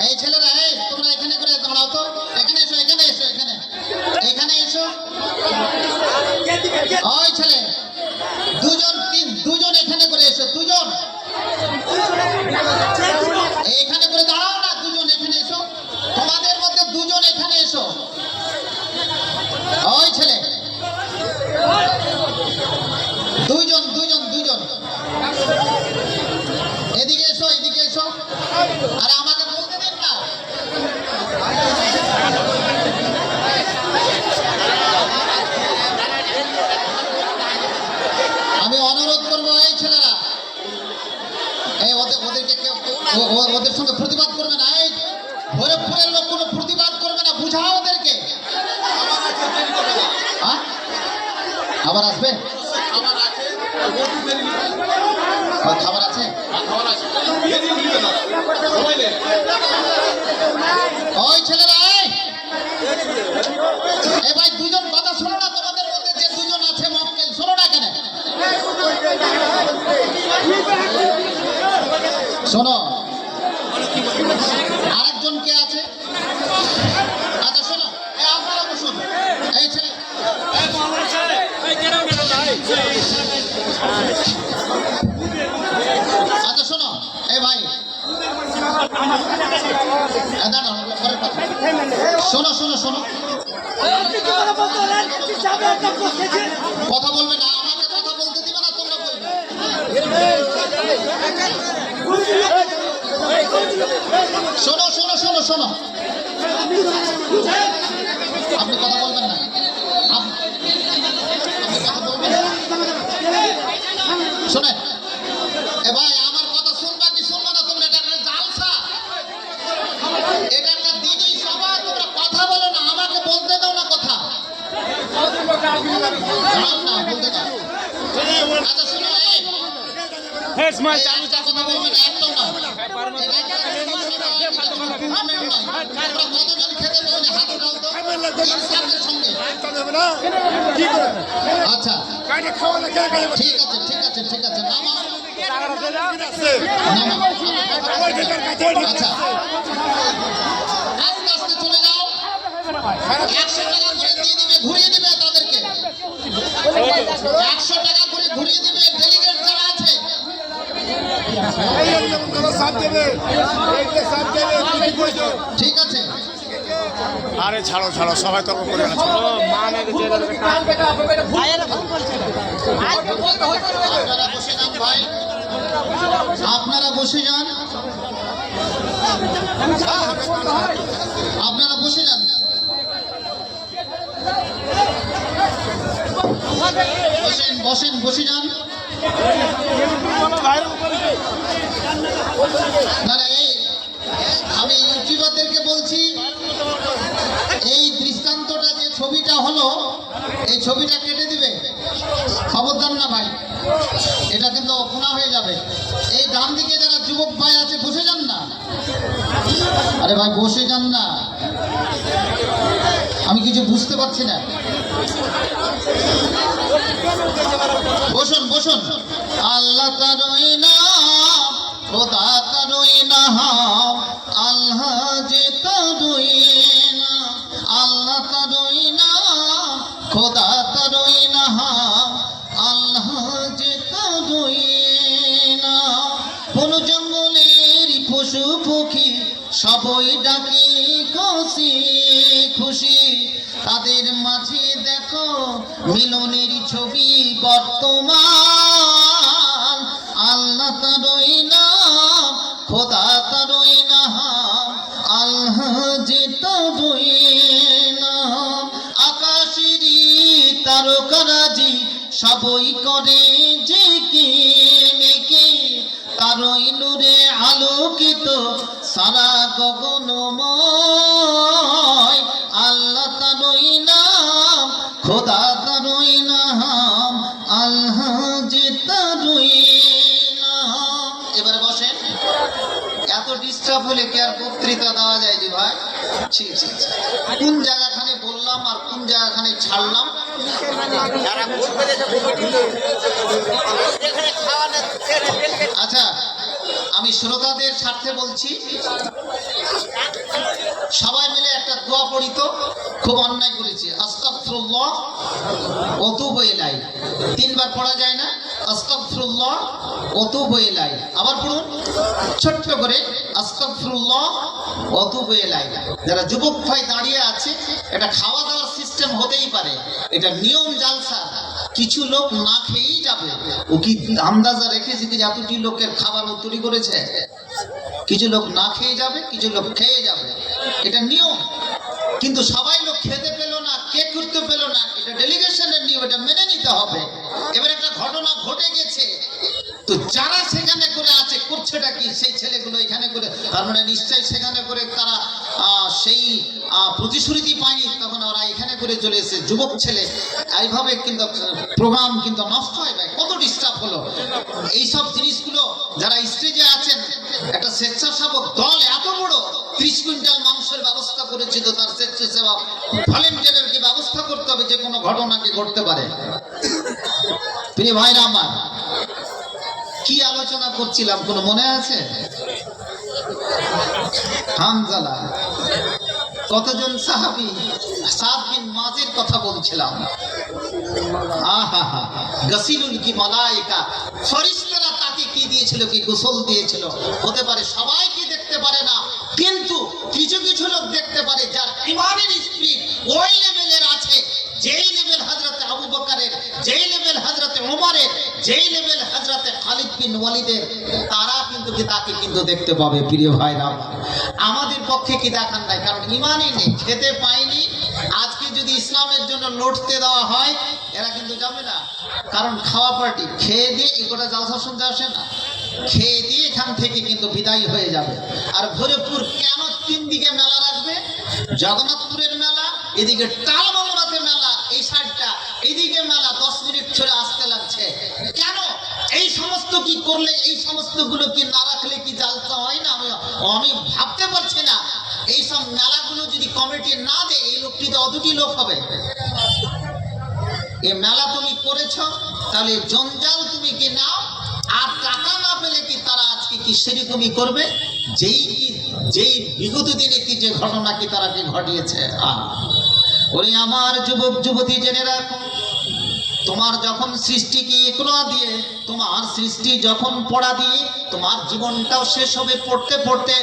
এই ছেলেরা, এই তোমরা এখানে করে দাঁড়াও তো, এখানে এসো, এখানে এসো। ওই ছেলে, দুজন এখানে করে এসো, দুজন এখানে করে দাঁড়াও না, দুজন এখানে এসো, তোমাদের মধ্যে দুজন এখানে এসো। ওই ছেলে, দুজন এদিকে এসো, আরে আমাকে বলতে দিন না। আমি অনুরোধ করবো, এই ছেলেরা, এই ওদেরকে ওদের সঙ্গে প্রতিবাদ করবে না। এই ভৈরবপুরের লোক কোনো প্রতিবাদ করবে না, বুঝাও ওদেরকে। আবার আসবে, খাবার আছে। ওই ছেলেরা, এই ভাই দুজন কথা শোনো না, তোমাদের মধ্যে যে দুজন আছে মক্কেল, শোনো না কেন? শোনো, আরেকজন কে আছে? আচ্ছা শোনো, আপনারা বসুন। এই ছেলে, আচ্ছা শোনো, এই ভাই শোনো, কথা বলবে না, আমাকে কথা বলতে দিবে না, তোমরা বলবে। শোনো, আপনি কথা বলবেন না, আপনি কথা বলবেন না। শোনেন, এ ভাই আমার কথা শুনবা কি শুনবা না তোমরা? এটা একটা জালসা, এটা একটা দিনই সভা, তোমরা কথা বলো না, আমাকে বলতে দাও না কথা। না বলতে দাও। আচ্ছা শোনো, কথা বলবে না, একটাও না। কতজন খেতে পাবেন হাত উঠাও তো, ইনসাফের সঙ্গে। আচ্ছা ঠিক আছে, নামা। আচ্ছা আস্তে আস্তে চলে যাও, 100 টাকা করে দিয়ে দিবে, ঘুরিয়ে দিবে তাদেরকে, 100 টাকা করে ঘুরিয়ে দিবে ডেলিগেট যারা আছে। ঠিক আছে, আরে ছাড়ো সবাই তর্ক করে না, ছাড়ো। আপনারা বসে যান ভাই, আপনারা বসে যান। বসে যান। না আমি ইউটিউবারদেরকে বলছি, এই দৃষ্টান্তটা যে ছবিটা হলো, এই ছবিটা কেটে দিবে, খবরদার না ভাই, এটা কিন্তু অপনা হয়ে যাবে। এই ডান দিকে যারা যুবক ভাই আছে বসে যান না, আরে ভাই বসে যান না, আমি কিছু বুঝতে পারছি না। বসুন। আল্লাহ তারই নাম, খোদা তারই নাম, আল্লাহ যে তারই নাম, আল্লাহ তারই নাম, খোদা তারই নাম, আল্লাহ যে তারই নাম। কোন জঙ্গলের পশু পক্ষী সবই ডাকে খুশি, তাদের মাঝে দেখো মিলনের ছবি বর্তমান। আল্লাহ তারই নাম, খোদা তারই নাম, আল্লাহ যে তারই নাম। আকাশেরই তারকারাজি সবই করে যে কি মেকে, তারই নূরে আলোকিত সারা গগনময়। ডিস্টার্ব হলে কি আর বক্তৃতা দেওয়া যায় যে ভাই? ছি ছি ছি। কোন জায়গাখানে বললাম আর কোন জায়গাখানে ছাড়লাম? আচ্ছা, আমি শ্রোতাদের স্বার্থে বলছি, সবাই মিলে একটা দোয়া পড়ি তো। খুব অন্যায় করেছি। আস্তাগফিরুল্লাহ ওয়া তুবু ইলাইহি, 3 বার পড়া যায় না? আস্তাগফিরুল্লাহ ওয়া তুবু ইলাইহি। আবার পড়ুন ছোট্ট করে, আস্তাগফিরুল্লাহ ওয়া তুবু ইলাইহি। যারা যুবক ভাই দাঁড়িয়ে আছে, এটা খাওয়া দাওয়ার সিস্টেম হতেই পারে, এটা নিয়ম জালসা। কিছু লোক না খেয়েই যাবে। ও কি আন্দাজা রেখেছে যে এতটি লোকের খাবার ও তৈরি করেছে? কিছু লোক না খেয়ে যাবে, কিছু লোক খেয়ে যাবে, এটা নিয়ম। কিন্তু সবাই লোক খেতে পেল না, কে করতে পেল না, এটা ডেলিগেশনের নিয়ম, এটা মেনে নিতে হবে। এবার একটা ঘটনা ঘটে গেছে, তো যারা সেখানে করে আছে করছেটা কি? সেই ছেলেগুলো এখানে করে, তার মানে নিশ্চয়ই সেখানে করে তারা সেই প্রতিশ্রুতি পায়নি, তখন ওরা এখানে করে চলে এসেছে। যুবক ছেলে এইভাবে কিন্তু প্রোগ্রাম কিন্তু নষ্ট হয় ভাই। কত ডিস্টার্ব হলো এইসব জিনিসগুলো। যারা স্টেজে আছেন, একটা স্বেচ্ছাসেবক দল এত বড় 30 কুইন্টাল মাংসের ব্যবস্থা করেছে, তো তার স্বেচ্ছাসেবক ভলেন্টিয়ারের কি ব্যবস্থা করতে হবে, যে কোনো ঘটনাকে ঘটতে পারে। প্রিয় ভাইরা আমার, কি আলোচনা করছিলাম কোনো মনে আছে? হানজালা, কতজন সাহাবী, সাদ বিন মাযের কথা বলছিলাম। আহা হা, গাসিলুল কি মালাইকা, ফেরেশতারা তাকে কি দিয়েছিল? কি গোসল দিয়েছিল। হতে পারে সবাই কি দেখতে পারে না, কিন্তু কিছু কিছু লোক দেখতে পারে, যার ঈমানের স্পিরিট ওই লেভেলের আছে, যেই লেভেল হযরত আবু বকরের, যেই লেভেল হযরত ওমরের, যেই লেভেল হযরত খালিদ বিন ওয়ালিদের, তারা কিন্তু কি তাকে কিন্তু দেখতে পাবে। প্রিয় ভাইরা, আমাদের পক্ষে কি দেখার নাই, কারণ ঈমানই নেই, খেতে পাইনি। আজকে যদি ইসলামের জন্য লড়তে দেওয়া হয়, এরা কিন্তু যাবে না, কারণ খাওয়া পার্টি খেয়ে দিয়ে এগোটা জালসা শুনতে আসে না, খেয়ে দিয়ে এখান থেকে কিন্তু বিদায় হয়ে যাবে। আর ভোরেপুর কেন 3 দিকে মেলা রাখবে? জগন্নাথপুরের মেলা, এদিকে টালমামুরাতে মেলা, এই সাইডটা এদিকে মেলা, 10 মিনিট ধরে আসতে লাগছে কেন? এই সমস্ত কি করলে, এই সমস্ত গুলো কি না রাখলে কি জালসা হয় না? আমি ভাবতে পারছি না। এই সব মেলাগুলো যদি কমিটি না দেয়, এই লোকটি তো অদুটি লোক হবে। এই মেলা তুমি করেছ, তাহলে জঞ্জাল তুমি কি নাও, আর টাকা না পেলে কি তারা আজকে কি সেরকমই করবে? যেই বিগত দিনে কি যে ঘটনা কি তারা কি ঘটিয়েছে। ওরে আমার যুবক যুবতী, জেনে রাখো, তোমার যখন সৃষ্টিকে ইকরা দিয়ে, তোমার সৃষ্টি যখন পড়া দিয়ে, তোমার জীবনটাও শেষ হবে পড়তে পড়তে।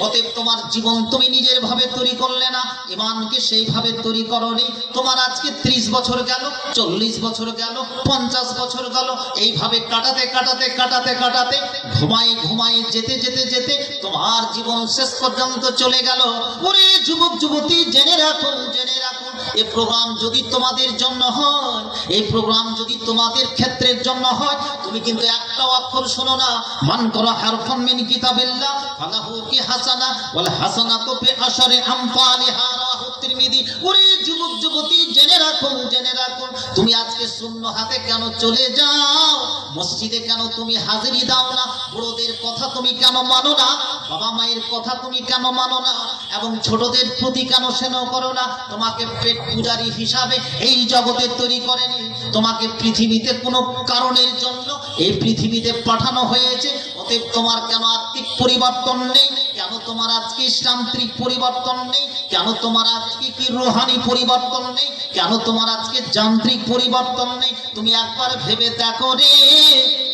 অতএব তোমার জীবন তুমি নিজের ভাবে তৈরি করলে না, ইমানকে সেইভাবে তৈরি করনি। তোমার আজকে 30 বছর গেল, 40 বছর গেল, 50 বছর গেল, এইভাবে কাটাতে কাটাতে কাটাতে কাটাতে, ঘুমায় ঘুমায় যেতে যেতে যেতে তোমার জীবন শেষ পর্যন্ত চলে গেল। ওরে যুবক যুবতী, জেনে রাখুন, জেনে রাখুন, এই প্রোগ্রাম যদি তোমাদের জন্য হয়, এই প্রোগ্রাম যদি তোমাদের ক্ষেত্রের জন্য হয়, তুমি কিন্তু একটা অক্ষর শোনো না। মান করা হারফান মিন কিতাবিল্লাহ ফালাহু কি হাসানা ওয়াল হাসানাতু বিআশরি আমসালিহা, রাওয়াহু তিরমিজি। ওরে যুবক যুবতী, জেনে রাখুন, জেনে রাখুন, তুমি আজকে শূন্য হাতে কেন চলে যাও? মসজিদে কেন তুমি হাজিরি দাও না? বড়দের কথা তুমি কেন মানো না? বাবা মায়ের কথা তুমি কেন মানো না? এবং ছোটদের প্রতি কেন স্নেহ করো না? তোমাকে পেট পূজারী হিসাবে এই জগতে তৈরি করেনি, তোমাকে পৃথিবীতে কোনো কারণের জন্য এই পৃথিবীতে পাঠানো হয়েছে। অতএব তোমার কেন আত্মিক পরিবর্তন নেই? কেন তোমার আজকে ইসলামত্রিক পরিবর্তন নেই? কেন তোমার আজকে কি রুহানি পরিবর্তন নেই? কেন তোমার আজকে যান্ত্রিক পরিবর্তন নেই? তুমি একবার ভেবে দেখো রে,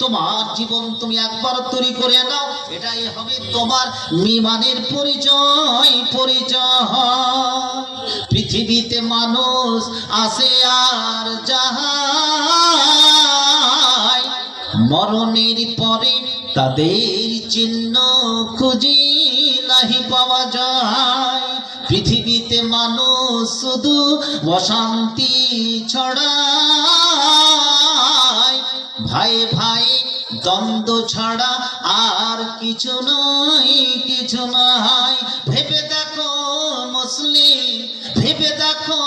তোমার জীবন তুমি একবার তৈরি করে নাও, এটাই হবে তোমার ঈমানের পরিচয়। পৃথিবীতে মানুষ আসে আর যায়, মরণের পরে তাদের চিহ্ন খুঁজে নাহি পাওয়া যায়। পৃথিবীতে মানুষ শুধু অশান্তি ছড়ায়, ভাই ভাই দ্বন্দ্ব ছাড়া আর কিছু নয়, কিছু নয়। ভেবে দেখো মুসলিম, ভেবে দেখো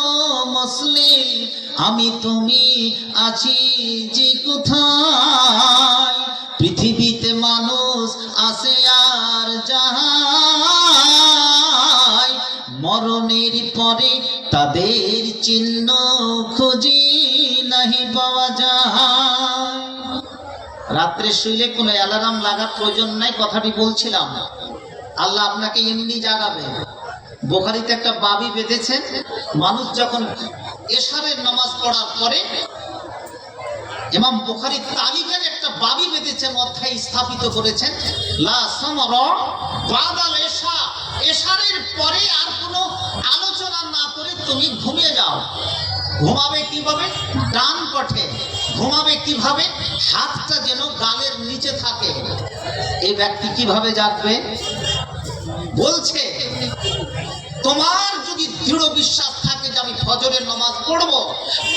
মুসলিম, আমি তুমি আছি যে কোথায়? পৃথিবীতে মানুষ আসে আর যায়, মরণের পরে তাদের চিহ্ন খুঁজি নাহি পাওয়া যায়। রাত্রে শুইলে কোনো অ্যালার্ম লাগার প্রয়োজন নাই, কথাটি বলছিলাম। আল্লাহ আপনাকে এমনি জাগাবে। বুখারীতে একটা বাবি বেঁধেছেন, মানুষ যখন এশারের নামাজ পড়ার পরে ইমাম বুখারী তালিকার একটা বাবি বেঁধেছেন, অধ্যায় স্থাপিত করেছেন, লা সামরা বাদাল এশা, এশারের পরে আর কোনো আলোচনা না করে তুমি ঘুমিয়ে যাও। ঘুমাবে কিভাবে? ডান পথে ঘুমাবে কিভাবে? হাতটা যেন গালের নিচে থাকে। এই ব্যক্তি কিভাবে জাগবে? বলছে তোমার যদি দৃঢ় বিশ্বাস থাকে যে আমি ফজরের নামাজ পড়বো,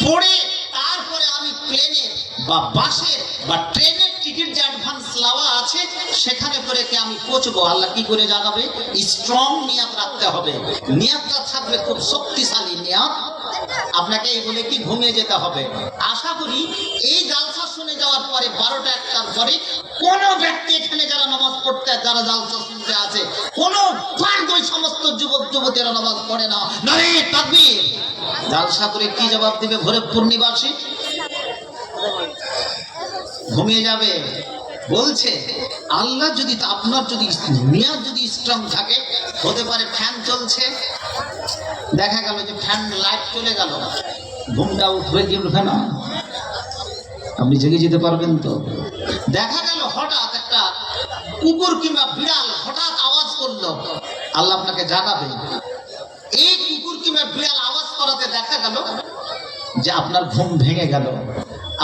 পড়ে তারপরে আমি প্লেনের বা বাসের বা ট্রেনের টিকিট যে অ্যাডভান্স লাওয়া আছে সেখানে করে কি আমি পৌঁছবো। আল্লাহ কি করে জাগাবে? স্ট্রং নিয়াত রাখতে হবে, নিয়াতটা থাকবে খুব শক্তিশালী নিয়াত। আপনাকে এই বলে কি ঘুমিয়ে যেতে হবে। আশা করি এই জালসা শুনে যাওয়ার পরে 12টা-1টার পরে কোনো ব্যক্তি এখানে যারা নামাজ পড়তে, যারা জালসা শুনতে আছে, কোনো ওই সমস্ত যুবক যুবতীরা নামাজ পড়ে না, নারে তাকবীর। জালসা করে কি জবাব দিবে ভৈরবপুর নিবাসী? ঘুমিয়ে যাবে। বলছে আল্লাহ যদি আপনার যদি নিয়াত যদি স্ট্রং থাকে, হতে পারে ফ্যান চলছে, দেখা গেল যে ফ্যান লাইট চলে গেল, ঘুমটা উঠবে কি উঠবে না? আপনি জেগে যেতে পারবেন তো? দেখা গেল হঠাৎ একটা কুকুর কিংবা বিড়াল হঠাৎ আওয়াজ করলো, আল্লাহ আপনাকে জাগাবে। এই কুকুর কিংবা বিড়াল আওয়াজ করাতে দেখা গেল যে আপনার ঘুম ভেঙে গেল,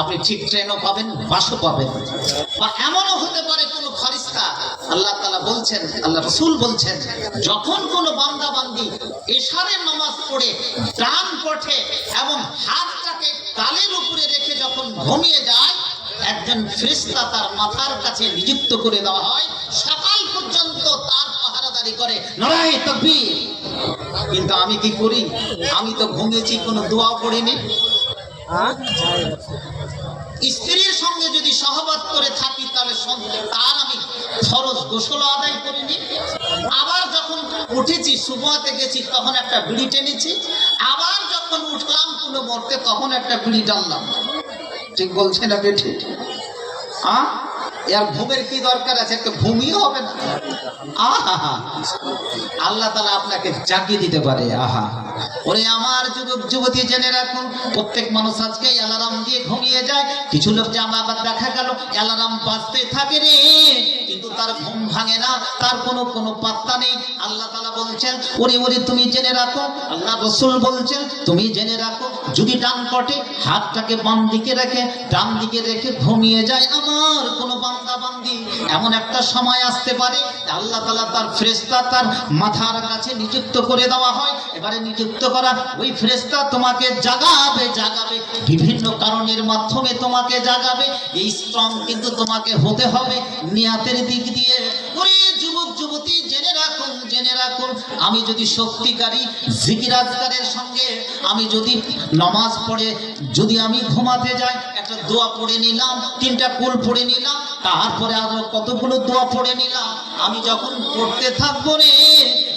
আপনি ঠিক ট্রেনও পাবেন, বাসও পাবেন। বা এমনও হতে পারে কোনো ফেরেশতা, আল্লাহ তাআলা বলছেন, আল্লাহ রাসূল বলছেন, যখন কোনো বান্দা বান্দি এশারের নামাজ পড়ে ডান পথে এবং হাতটাকে গালের উপরে রেখে যখন ঘুমিয়ে যায়, একজন ফেরেশতা তার মাথার কাছে নিযুক্ত করে দেওয়া হয়, সকাল পর্যন্ত তার পাহারাদারি করে। নারায়ে তাকবীর। কিন্তু আমি কি করি? আমি তো ঘুমিয়েছি, কোনো দোয়াও পড়িনি। স্ত্রীর সঙ্গে যদি সহবাত করে থাকি তাহলে তার আমি ফরজ গোসল আদায় করিনি। আবার যখন উঠেছি, সুবহাতে গেছি, তখন একটা বিড়ি টেনেছি। আবার যখন উঠলাম কোনো মরতে, তখন একটা বিড়ি টানলাম। ঠিক বলছে না বেঠি? এর ঘুমের কি দরকার আছে? একটু ঘুমিয়ে হবে না? আহা, আল্লাহ তাআলা আপনাকে জাগিয়ে দিতে পারে। আহা, ওরে আমার যুবক যুবতী, জেনে রাখুন, প্রত্যেক মানুষ আজকে অ্যালার্ম দিয়ে ঘুমিয়ে যায়। কিছু লোক যে আবার দেখা গেল অ্যালার্ম বাজতে থাকে রে, কিন্তু তার ঘুম ভাঙে না, তার কোনো পাত্তা নেই। আল্লাহ তাআলা বলছেন, ওরে ওরে তুমি জেনে রাখো, আল্লাহ রাসূল বলছেন তুমি জেনে রাখো, যদি ডান পটে হাতটাকে বাম দিকে রেখে ডান দিকে রেখে ঘুমিয়ে যায় আমার কোনো বান্দা বান্দি, এমন একটা সময় আসতে পারে আল্লাহ তাআলা তার ফেরেশতা তার মাথার কাছে নিযুক্ত করে দেওয়া হয়। এবারে নিযুক্ত করা ওই ফেরেশতা তোমাকে জাগাবে, জাগাবে বিভিন্ন কারণের মাধ্যমে তোমাকে জাগাবে। এই স্ট্রং কিন্তু তোমাকে হতে হবে নিয়াতের দিক দিয়ে। ওরে যুবক যুবতী, জেনে রাখুন, জেনে রাখুন, আমি যদি সত্যিকারী জিকির আজকারের সঙ্গে আমি যদি নামাজ পড়ে যদি আমি ঘুমাতে যাই, একটা দোয়া পড়ে নিলাম, 3টা কুল পড়ে নিলাম, তারপরে আরো কতগুলো দোয়া পড়ে নিলাম, আমি যখন পড়তে থাকবো রে,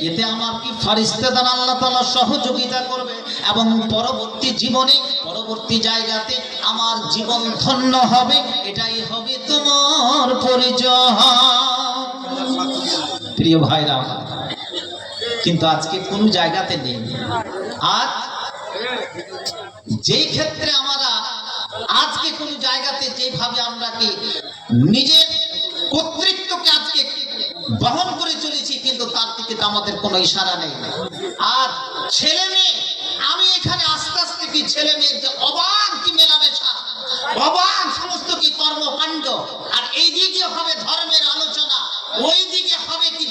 এতে আমার কি ফেরেশতাগণ আল্লাহ তাআলা সহযোগিতা করবে এবং পরবর্তী জীবনে পরবর্তী জায়গাতে আমার জীবন ধন্য হবে। এটাই হবে তোমার পরিচয়। প্রিয় ভাইরা, কিন্তু আজকে কোনো জায়গাতে নেই। আর যেই ক্ষেত্রে আমরা আজকে কোন জায়গাতে যেভাবে আমরা কি নিজের কর্তৃত্বকে আজকে বহন করে চলেছি, কিন্তু তার দিকে আমাদের কোনো ইশারা নেই। আর ছেলে মেয়ে, আমি এখানে আস্তে আস্তে কি ছেলে মেয়ের যে অবাধ কি মেলামেশা, অবাধ সমস্ত কি কর্মকাণ্ড, আর এই দিকে হবে ধর্মের আলোচনা, ওই দিকে হবে কি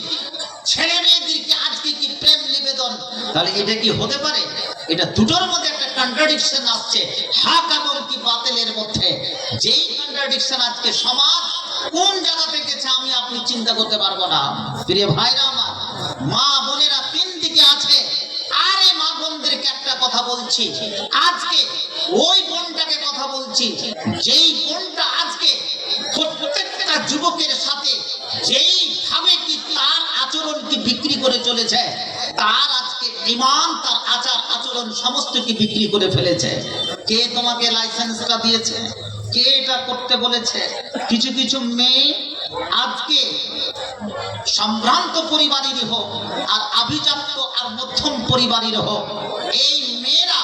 ছেলে মেয়েদেরকে আজকে কি প্রেম নিবেদন, তাহলে এটা কি হতে পারে? এটা দুটোর মধ্যে একটা কন্ট্রাডিকশন আসছে, হক এবং কি বাতিলের মধ্যে। যেই কন্ট্রাডিকশন আজকে সমাজ কোন জায়গা থেকে গেছে আমি আপনি চিন্তা করতে পারবো না। প্রিয় ভাইরা আমার, মা বোনেরা 3 দিকে আছে। আরে মা বোনদেরকে একটা কথা বলছি, আজকে ওই বোনটাকে কথা বলছি, যেই বোনটা আজকে প্রত্যেকটা যুবকের সাথে যেই ভাবে কি তার আচরণ কি বিক্রি করে চলেছে, তার আজকে ঈমান, তার আচার আচরণ সমস্ত কি বিক্রি করে ফেলেছে। কে তোমাকে লাইসেন্সটা দিয়েছে? কে এটা করতে বলেছে? কিছু কিছু মেয়ে আজকে সম্ভ্রান্ত পরিবারেরই হোক আর আভিজাত্য আর মধ্যম পরিবারের হোক, এই মেয়েরা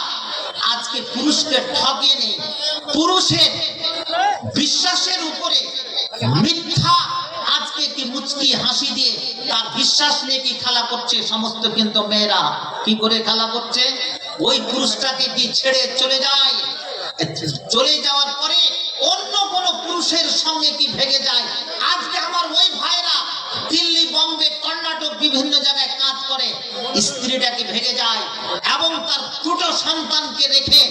আজকে পুরুষকে ঠকিয়ে নেই, পুরুষের বিশ্বাসের উপরে মিথ্যা আজকে কি মুচকি হাসি দিয়ে তার বিশ্বাস নিয়ে কি খেলা করছে। সমস্ত কিন্তু মেয়েরা কি করে খেলা করছে, ওই পুরুষটাকে কি ছেড়ে চলে যায়, চলে যাওয়ার পরে অন্য কোন পুরুষের সঙ্গে কি ভেগে যায়। আজকে আমার ওই ভাইরা দিল্লি, বম্বে, কর্ণাটক বিভিন্ন জায়গায় কাজ করে, স্ত্রীটাকে ভেগে যায় এবং তার দুটো সন্তানকে রেখে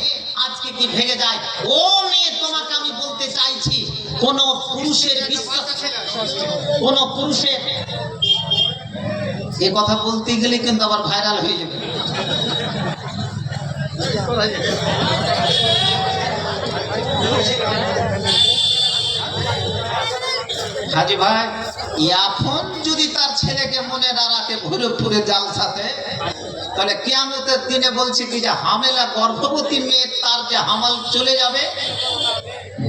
আজকে কি ভেগে যায়। ও মেয়ে, তোমাকে আমি বলতে চাইছি, কোন পুরুষের বিশ্বাস, কোন পুরুষের, এ কথা বলতে গেলে কিন্তু আবার ভাইরাল হয়ে যাবে। হাজি ভাই, এখন যদি তার ছেলেকে মনে না রাখে ভৈরবপুরে জালসাতে, তাহলে কিয়ামতের দিনে বলছে কি যে হামেলা গর্ভবতী মেয়ে তার যে হামাল চলে যাবে,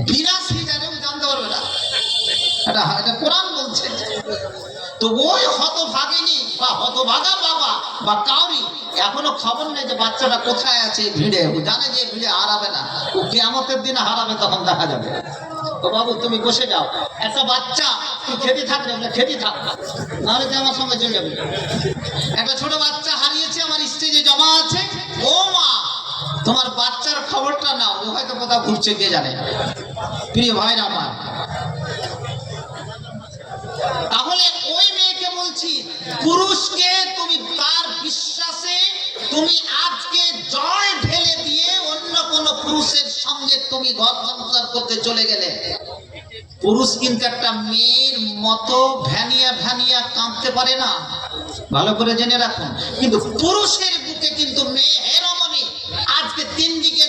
82 জানেও জানতে পারবে না। এটা কোরআন বলছে। তো ওই হতভাগিনী বা হতভাগা বাবা বা কাউরি এখনো খবর নেই যে বাচ্চাটা কোথায় আছে ভিড়ে। ও জানে যে ভিড়ে হারাবে না, ও কিয়ামতের দিনে হারাবে, তখন দেখা যাবে। তো বাবু তুমি বসে যাও, একটা বাচ্চা তুই খেতে থাকলে খেতে থাক, নাহলে তুই আমার সঙ্গে চলে যাবে। একটা ছোট বাচ্চা হারিয়েছে, আমার স্টেজে জমা আছে। ও মা, তোমার বাচ্চার খবরটা নাও, ও হয়তো কোথাও ঘুরছে, কে জানে। প্রিয় ভাইরা আমার, তাহলে ওই মেয়েকে বলছি, পুরুষকে তুমি তার বিশ্বাসে তুমি আজকে জয় ঢেলে দিয়ে অন্য কোন পুরুষের সঙ্গে তুমি ঘর সংসার করতে চলে গেলে, পুরুষ কিন্তু একটা মেয়ের মতো ভ্যানিয়া ভ্যানিয়া কাঁদতে পারে না, ভালো করে জেনে রাখুন। কিন্তু পুরুষের বুকে কিন্তু মেয়ে হেরমনি। আজকে 3 দিকে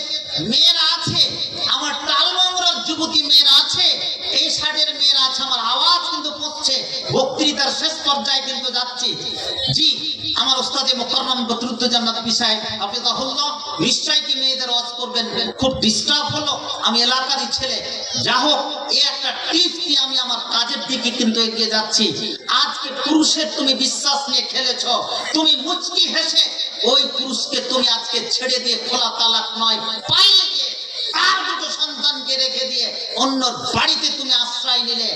মেয়েরা আছে, আমার টালমাংরার যুবতী মেয়েরা আছে, এই সাইডের মেয়েরা আছে। আমার আওয়াজ কিন্তু পড়ছে, বক্তৃতার শেষ পর্যায়ে কিন্তু যাচ্ছি। জি, আমার ওস্তাদে মুকাররম বদরুদ্দোজা নদভী সাহেব হাফিজাহুল্লাহ নিশ্চয়ই কি মেয়েদের ওয়াজ করবেন। খুব ডিস্টার্ব হলো, আমি এলাকারই ছেলে, যা হোক এই একটা টিপস দিয়ে আমি আমার কাজের দিকে কিন্তু এগিয়ে যাচ্ছি। আজকে পুরুষের তুমি বিশ্বাস নিয়ে খেলেছ, তুমি মুচকি হেসে ওই পুরুষকে তুমি আজকে ছেড়ে দিয়ে খোলা তালাক নয়, পাইয়ে দিয়ে তার দুটো সন্তানকে রেখে দিয়ে অন্য বাড়িতে তুমি আশ্রয় নিলে।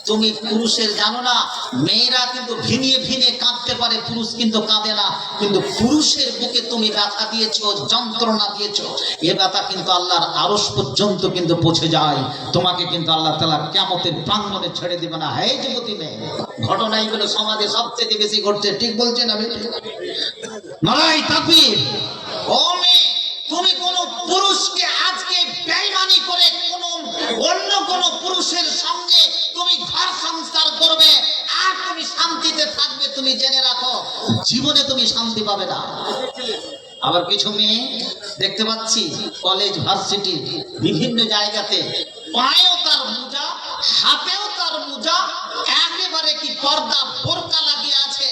তুমি পুরুষের জানো না, মেয়েরা কিন্তু ভিনিয়ে ভিনিয়ে কাঁদতে পারে, পুরুষ কিন্তু কাঁদে না। কিন্তু পুরুষের বুকে তুমি ব্যথা দিয়েছো, যন্ত্রণা দিয়েছো, এ ব্যথা কিন্তু আল্লাহর আরশ পর্যন্ত কিন্তু পৌঁছে যায়। তোমাকে কিন্তু আল্লাহ তাআলা কিয়ামতের প্রাঙ্গণে ছেড়ে দিবে না। হে যুবতী মেয়ে, ঘটনা এইগুলো সমাজে সবচেয়ে বেশি ঘটছে, ঠিক বলছেন আমি? নারায়ে তাকবীর। ও মেয়ে, তুমি কোন পুরুষকে আজকে বেঈমানি করে অন্য কোন পুরুষের সঙ্গে তুমি ঘর সংসার করবে আর তুমি শান্তিতে থাকবে, তুমি জেনে রাখো জীবনে তুমি শান্তি পাবে না। আবার কিছু মেয়ে দেখতে পাচ্ছি কলেজ, ভার্সিটি বিভিন্ন জায়গাতে পায়েও তার মোজা, হাতেও তার মোজা, একেবারে কি পর্দা বোরকা লাগিয়ে আছে।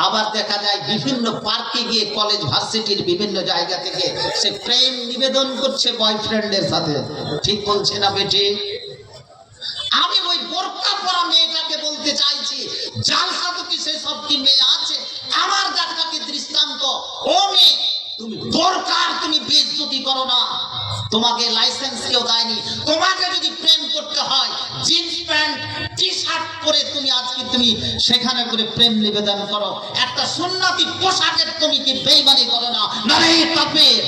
আবার দেখা যায় বিভিন্ন পার্কে গিয়ে কলেজ ভার্সিটির বিভিন্ন জায়গা থেকে সে প্রেম নিবেদন করছে বয়ফ্রেন্ডের সাথে, ঠিক বলছে না বেটি? আমি ওই বোরকা পরা মেয়েটাকে বলতে চাইছি, জালসা তো কি সেসব কি মেয়ে আছে? আমার দেখা কি দৃষ্টান্ত। ও মেয়ে, তুমি বোরকার তুমি বেইজ্জতি করো না, তোমাকে লাইসেন্স কেউ দেয়নি। তোমাকে যদি প্রেম করতে হয় জিন্স প্যান্ট টি শার্ট পরে তুমি আজকে তুমি সেখানে করে প্রেম নিবেদন করো, একটা সুন্নতি পোশাকের তুমি কি বেঈমানি করো না? নারায়ে তাকবীর।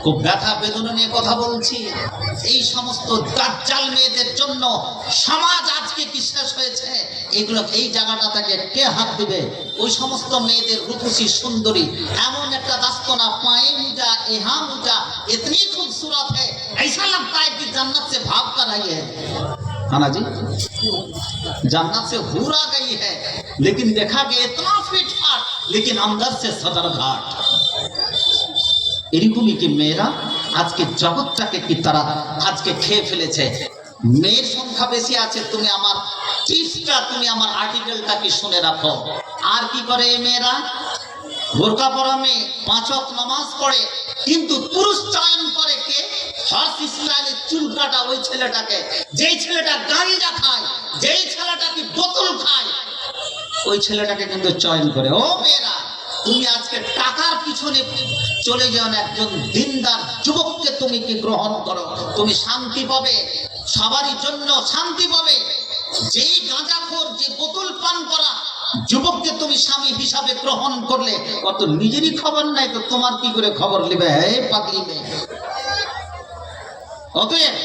খুব ব্যথা বেদনা নিয়ে কথা বলছি। এই সমস্ত দাজ্জাল মেয়েদের জন্য সমাজ আজকে কি শেষ হয়েছে, এগুলো এই জায়গাটা থেকে কে হাত দিবে? ওই সমস্ত মেয়েদের রূপসী সুন্দরী, এমন একটা দাস্তনা, পায়ে মুজা, এহা মুজা, इतनी खूबसूरत है, ऐसा लगता है कि जन्नत से भाग कर आई है। हाँ जी, जन्नत से हूर आ गई है, लेकिन देखा कि इतना फिट फाट, लेकिन अंदर से सदर घाट। এরকমই কি মেয়েরা আজকে জগৎটাকে কি তারা আজকে খেয়ে ফেলেছে। মেয়ের সংখ্যা বেশি আছে। তুমি আমার টিপসটা, তুমি আমার আর্টিকেলটা কি শুনে রাখো। আর কি করে এই মেয়েরা? বোরকা পরা মেয়ে 5 ওয়াক্ত নামাজ পড়ে, কিন্তু পুরুষ চয়ন করে কে? হর্স স্টাইলের চুল কাটা ওই ছেলেটাকে। যেই ছেলেটা গাঁজা খায়, যেই ছেলেটা কি বোতল খায়, ওই ছেলেটাকে কিন্তু চয়ন করে। ও মেয়েরা, তুমি আজকে টাকার পিছনে চলে যাও না, একজন দিনদার যুবককে তুমি কি গ্রহণ করো, তুমি শান্তি পাবে, সবারই জন্য শান্তি পাবে। যেই গাঁজাখোর, যে বোতল পান করা যুবককে তুমি স্বামী হিসাবে গ্রহণ করলে, কত নিজেরই খবর নাই তো তোমার কি করে খবর নেবে? হে পাগলি মেয়ে। অতএব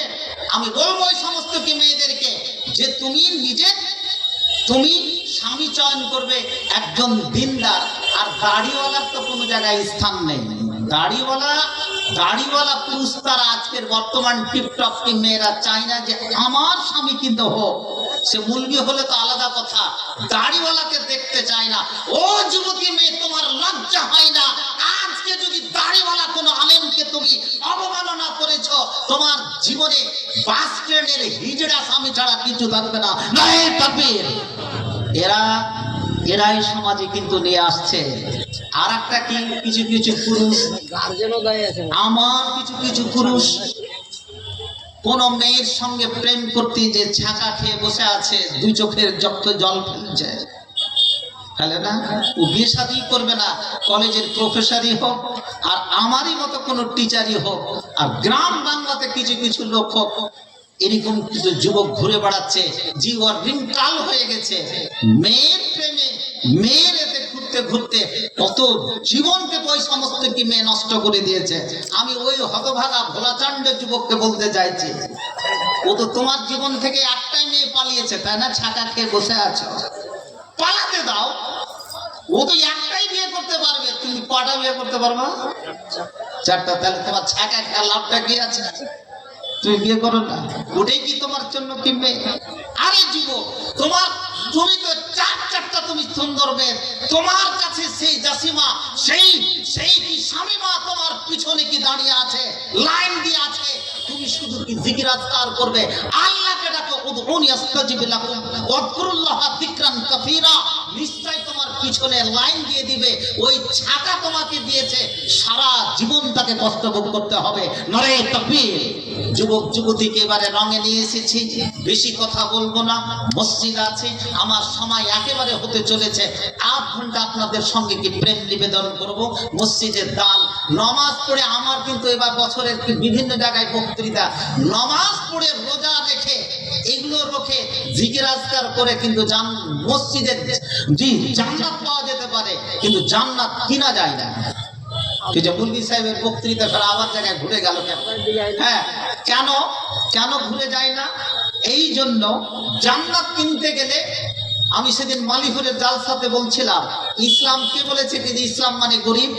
আমি বলবো ওই সমস্ত কি মেয়েদেরকে যে তুমি নিজে তুমি স্বামী চয়ন করবে একজন দিনদার। আর দাড়িওয়ালার তো কোনো জায়গায় স্থান নেই। দাড়িওয়ালা পুরুষ তারা আজকের বর্তমান টিকটক কি মেয়েরা চায় না যে আমার স্বামী কিন্তু হোক। সে মুলবি হলে তো আলাদা কথা, দাড়িওয়ালাকে দেখতে চায় না। ও যুবতী মেয়ে, তোমার লজ্জা হয় না? আজকে যদি দাড়িওয়ালা কোনো আলেমকে তুমি অবমাননা করেছ, তোমার জীবনে বাস ট্রেনের হিজড়া স্বামী ছাড়া কিছু থাকবে না। নাই তাকবীর। এরাই সমাজে কিন্তু নিয়ে আসছে। আর একটা কি, কিছু কিছু পুরুষ, আমার কিছু কিছু পুরুষ কোন মেয়ের সঙ্গে প্রেম করতে যে ছাকা খেয়ে বসে আছে, দুই চোখের জল ফেলছে, ফেলে না? ও বিয়ে শাদী করবে না, কলেজের প্রফেসরই হোক আর আমারই মতো কোনো টিচারই হোক, আর গ্রাম বাংলাতে কিছু কিছু লোক হোক, এরকম কিছু যুবক ঘুরে বেড়াচ্ছে, জীবন রিংটাল হয়ে গেছে মেয়ের প্রেমে, মেয়ের এতে ঘুরতে ঘুরতে কত জীবনকে ওই সমস্ত কি মেয়ে নষ্ট করে দিয়েছে। আমি ওই হতভাগা ভোলাচান্ড যুবককে বলতে চাইছি, ও তো তোমার জীবন থেকে একটাই মেয়ে পালিয়েছে, তাই না? ছাকা খেয়ে বসে আছো, পালাতে দাও। ও তো একটাই বিয়ে করতে পারবে, তুমি কটা বিয়ে করতে পারবা? 4টা। তাহলে তোমার ছাকা খেয়ে লাভটা কি আছে? তুমি বিয়ে করো না, ওটাই কি তোমার জন্য কিনবে? আরে যুবক, তুমি তো 4টা তুমি সুন্দর মেয়ে, তোমার কাছে সেই জাসিমা, সেই কি শামিমা তোমার পিছনে কি দাঁড়িয়ে আছে, লাইন দিয়ে আছে। তুমি শুধু কি জিকির আজকার করবে, আল্লাহকে ডাকো, উদউনি আস্তাজিব লাকুম ওয়াযকুরুল্লাহ যিকরান কাসীরা, নিশ্চয় তোমার পিছনে লাইন দিয়ে দিবে। ওই ছাকা তোমাকে দিয়েছে, সারা জীবন তাকে কষ্ট ভোগ করতে হবে। নারে তাকবীর। যুবক যুবতীকে এবারে রঙে নিয়ে এসেছি, বেশি কথা বলবো না, মসজিদ আছে, আমার সময় একেবারে হতে চলেছে। 8 ঘন্টা আপনাদের সঙ্গে কি প্রেম নিবেদন করব। মসজিদের দান, নামাজ পড়ে, আমার কিন্তু এবার বছরের বিভিন্ন জায়গায় বক্তৃতা, নামাজ পড়ে রোজা রেখে এগুলো রেখে জিকির আজকার করে কিন্তু মসজিদের জান্নাত পাওয়া যেতে পারে, কিন্তু জান্নাত কিনা যায় না। মুলবি সাহেবের বক্তৃতা ছাড়া আবার জায়গায় ঘুরে গেল কেন? হ্যাঁ, কেন ঘুরে যায় না? এই জন্য জান্নাত কিনতে গেলে, আমি সেদিন মালিপুরের জালসাতে বলছিলাম, ইসলাম কে বলেছে যে ইসলাম মানে গরিব?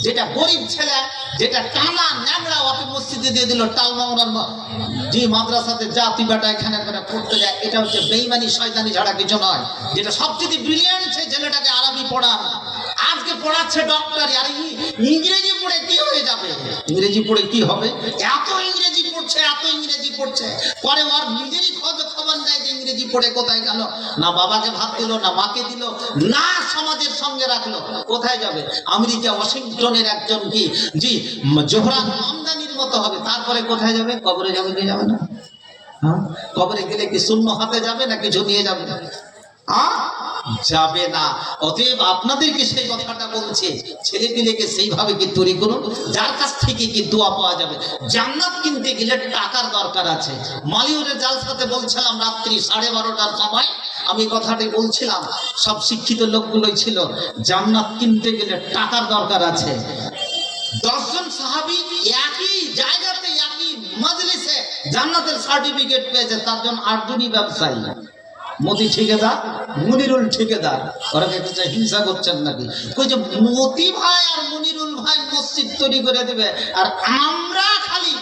যেটা গরিব ছেলে, যেটা টানা ন্যাংরা, ওকে মসজিদে দিয়ে দিল, টালমাউরান জি মাদ্রাসাতে যা তুই বেটা এখানে পড়তে যায়, এটা হচ্ছে বেঈমানি শয়তানি ছাড়া কিছু নয়। যেটা সবচেয়ে ব্রিলিয়ান্ট, সেই ছেলেটাকে আরবি পড়ান, আজকে পড়াচ্ছে ডক্টরি। আর ইংরেজি পড়ে কি হয়ে যাবে? ইংরেজি পড়ে কি হবে? এত ইংরেজি পড়ছে, পরে ওর নিজেরই খবর নেয় যে ইংরেজি পড়ে কোথায় গেল। না বাবাকে ভাত দিল, না মাকে দিল, না সমাজের সঙ্গে রাখলো। কোথায় যাবে? আমেরিকা ওয়াশিংটনের একজন কি জোহরা আমদানির মতো হবে। তারপরে কোথায় যাবে? কবরে যাবে কি যাবে না? হ্যাঁ, কবরে গেলে কি শূন্য হাতে যাবে না কিছু নিয়ে যাবে? যাবে না। অতএব আপনাদেরকে সেই কথাটা বলছে, ছেলেপিলেকে সেইভাবে কি তৈরি করুন যার কাছ থেকে কি দোয়া পাওয়া যাবে। জান্নাত কিনতে গেলে টাকার দরকার আছে। মালিউরের জালসাতে বলছিলাম রাত্রি 12:30টার সময়, আমি কথাটি বলছিলাম, সব শিক্ষিত লোকগুলোই ছিল, জান্নাত কিনতে গেলে টাকার দরকার আছে। 10 জন সাহাবী একই জায়গাতে, একই মজলিসে জান্নাতের সার্টিফিকেট পেয়েছে, তার জন্য 8 জনই ব্যবসায়ী। মতি ঠিকাদার, মনিরুল ঠিকাদার, ওরা কিছু হিংসা করছেন নাকি? কই যে মতি ভাই আর মনিরুল ভাই মসজিদ তৈরি করে দেবে, আর আমরা খালি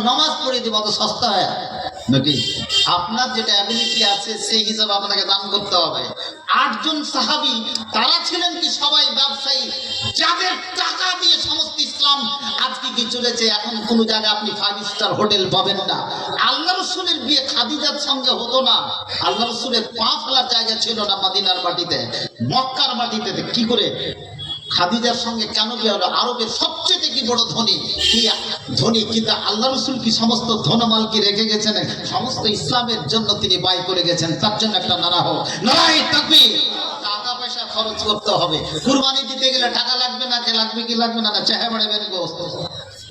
নামাজ পড়ে দেবো, অত সস্তা হয় নাকি? আপনার যেটা অ্যাবিলিটি আছে সেই হিসাবে আপনাকে দান করতে হবে। 8 জন সাহাবী, তারা ছিলেন কি সবাই ব্যবসায়ী, যাদের টাকা দিয়ে সমস্ত ইসলাম আজকে কি চলেছে। এখন কোনো জায়গায় আপনি 5 স্টার হোটেল পাবেন না। আল্লাহ রসুলের বিয়ে খাদিজার সঙ্গে হতো না, আল্লাহ রসুলের পা ফেলার জায়গা ছিল না মদিনার মাটিতে, মক্কার মাটিতে। কি করে খাদিজার সঙ্গে কেন বিয়ে হলো? আরবের সবচেয়ে কি বড় ধনী কি ধনী, কিন্তু আল্লাহ রসুল কি সমস্ত ধনমাল কি রেখে গেছেন? সমস্ত ইসলামের জন্য তিনি ব্যয় করে গেছেন। তার জন্য একটা নারা হোক, নারায়ে তাকবীর। টাকা পয়সা খরচ করতে হবে। কুরবানি দিতে গেলে টাকা লাগবে না, কে লাগবে কি লাগবে না? না চেহে বাড়বেন গোস্ত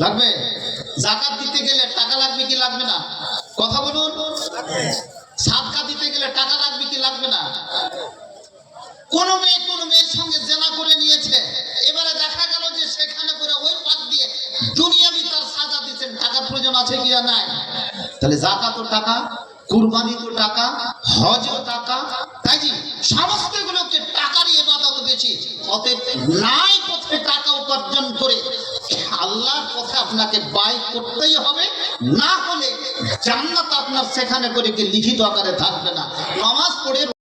লাগবে। যাকাত দিতে গেলে টাকা লাগবে কি লাগবে না? কথা বলুন। সাদকা দিতে গেলে টাকা লাগবে কি লাগবে না? কোন মেয়ের সঙ্গে জেনা করে নিয়েছে, এবারে দেখা গেল যে সেখানে করে ওই পাক দিয়ে দুনিয়াবি তার সাজা দিচ্ছেন, টাকার প্রয়োজন আছে কি নাই? তাহলে যাকাতও টাকা, কুরবানি তো টাকা, হজও টাকা, তাই জি সমস্ত গুলোকে টাকারই ইবাদত বেশি। অতএব নাই পথে টাকা উপার্জন করে আল্লাহর পথে আপনাকে ব্যয় করতেই হবে, না হলে জান্নাত আপনার সেখানে করে কি লিখিত আকারে থাকবে না। নামাজ পড়ে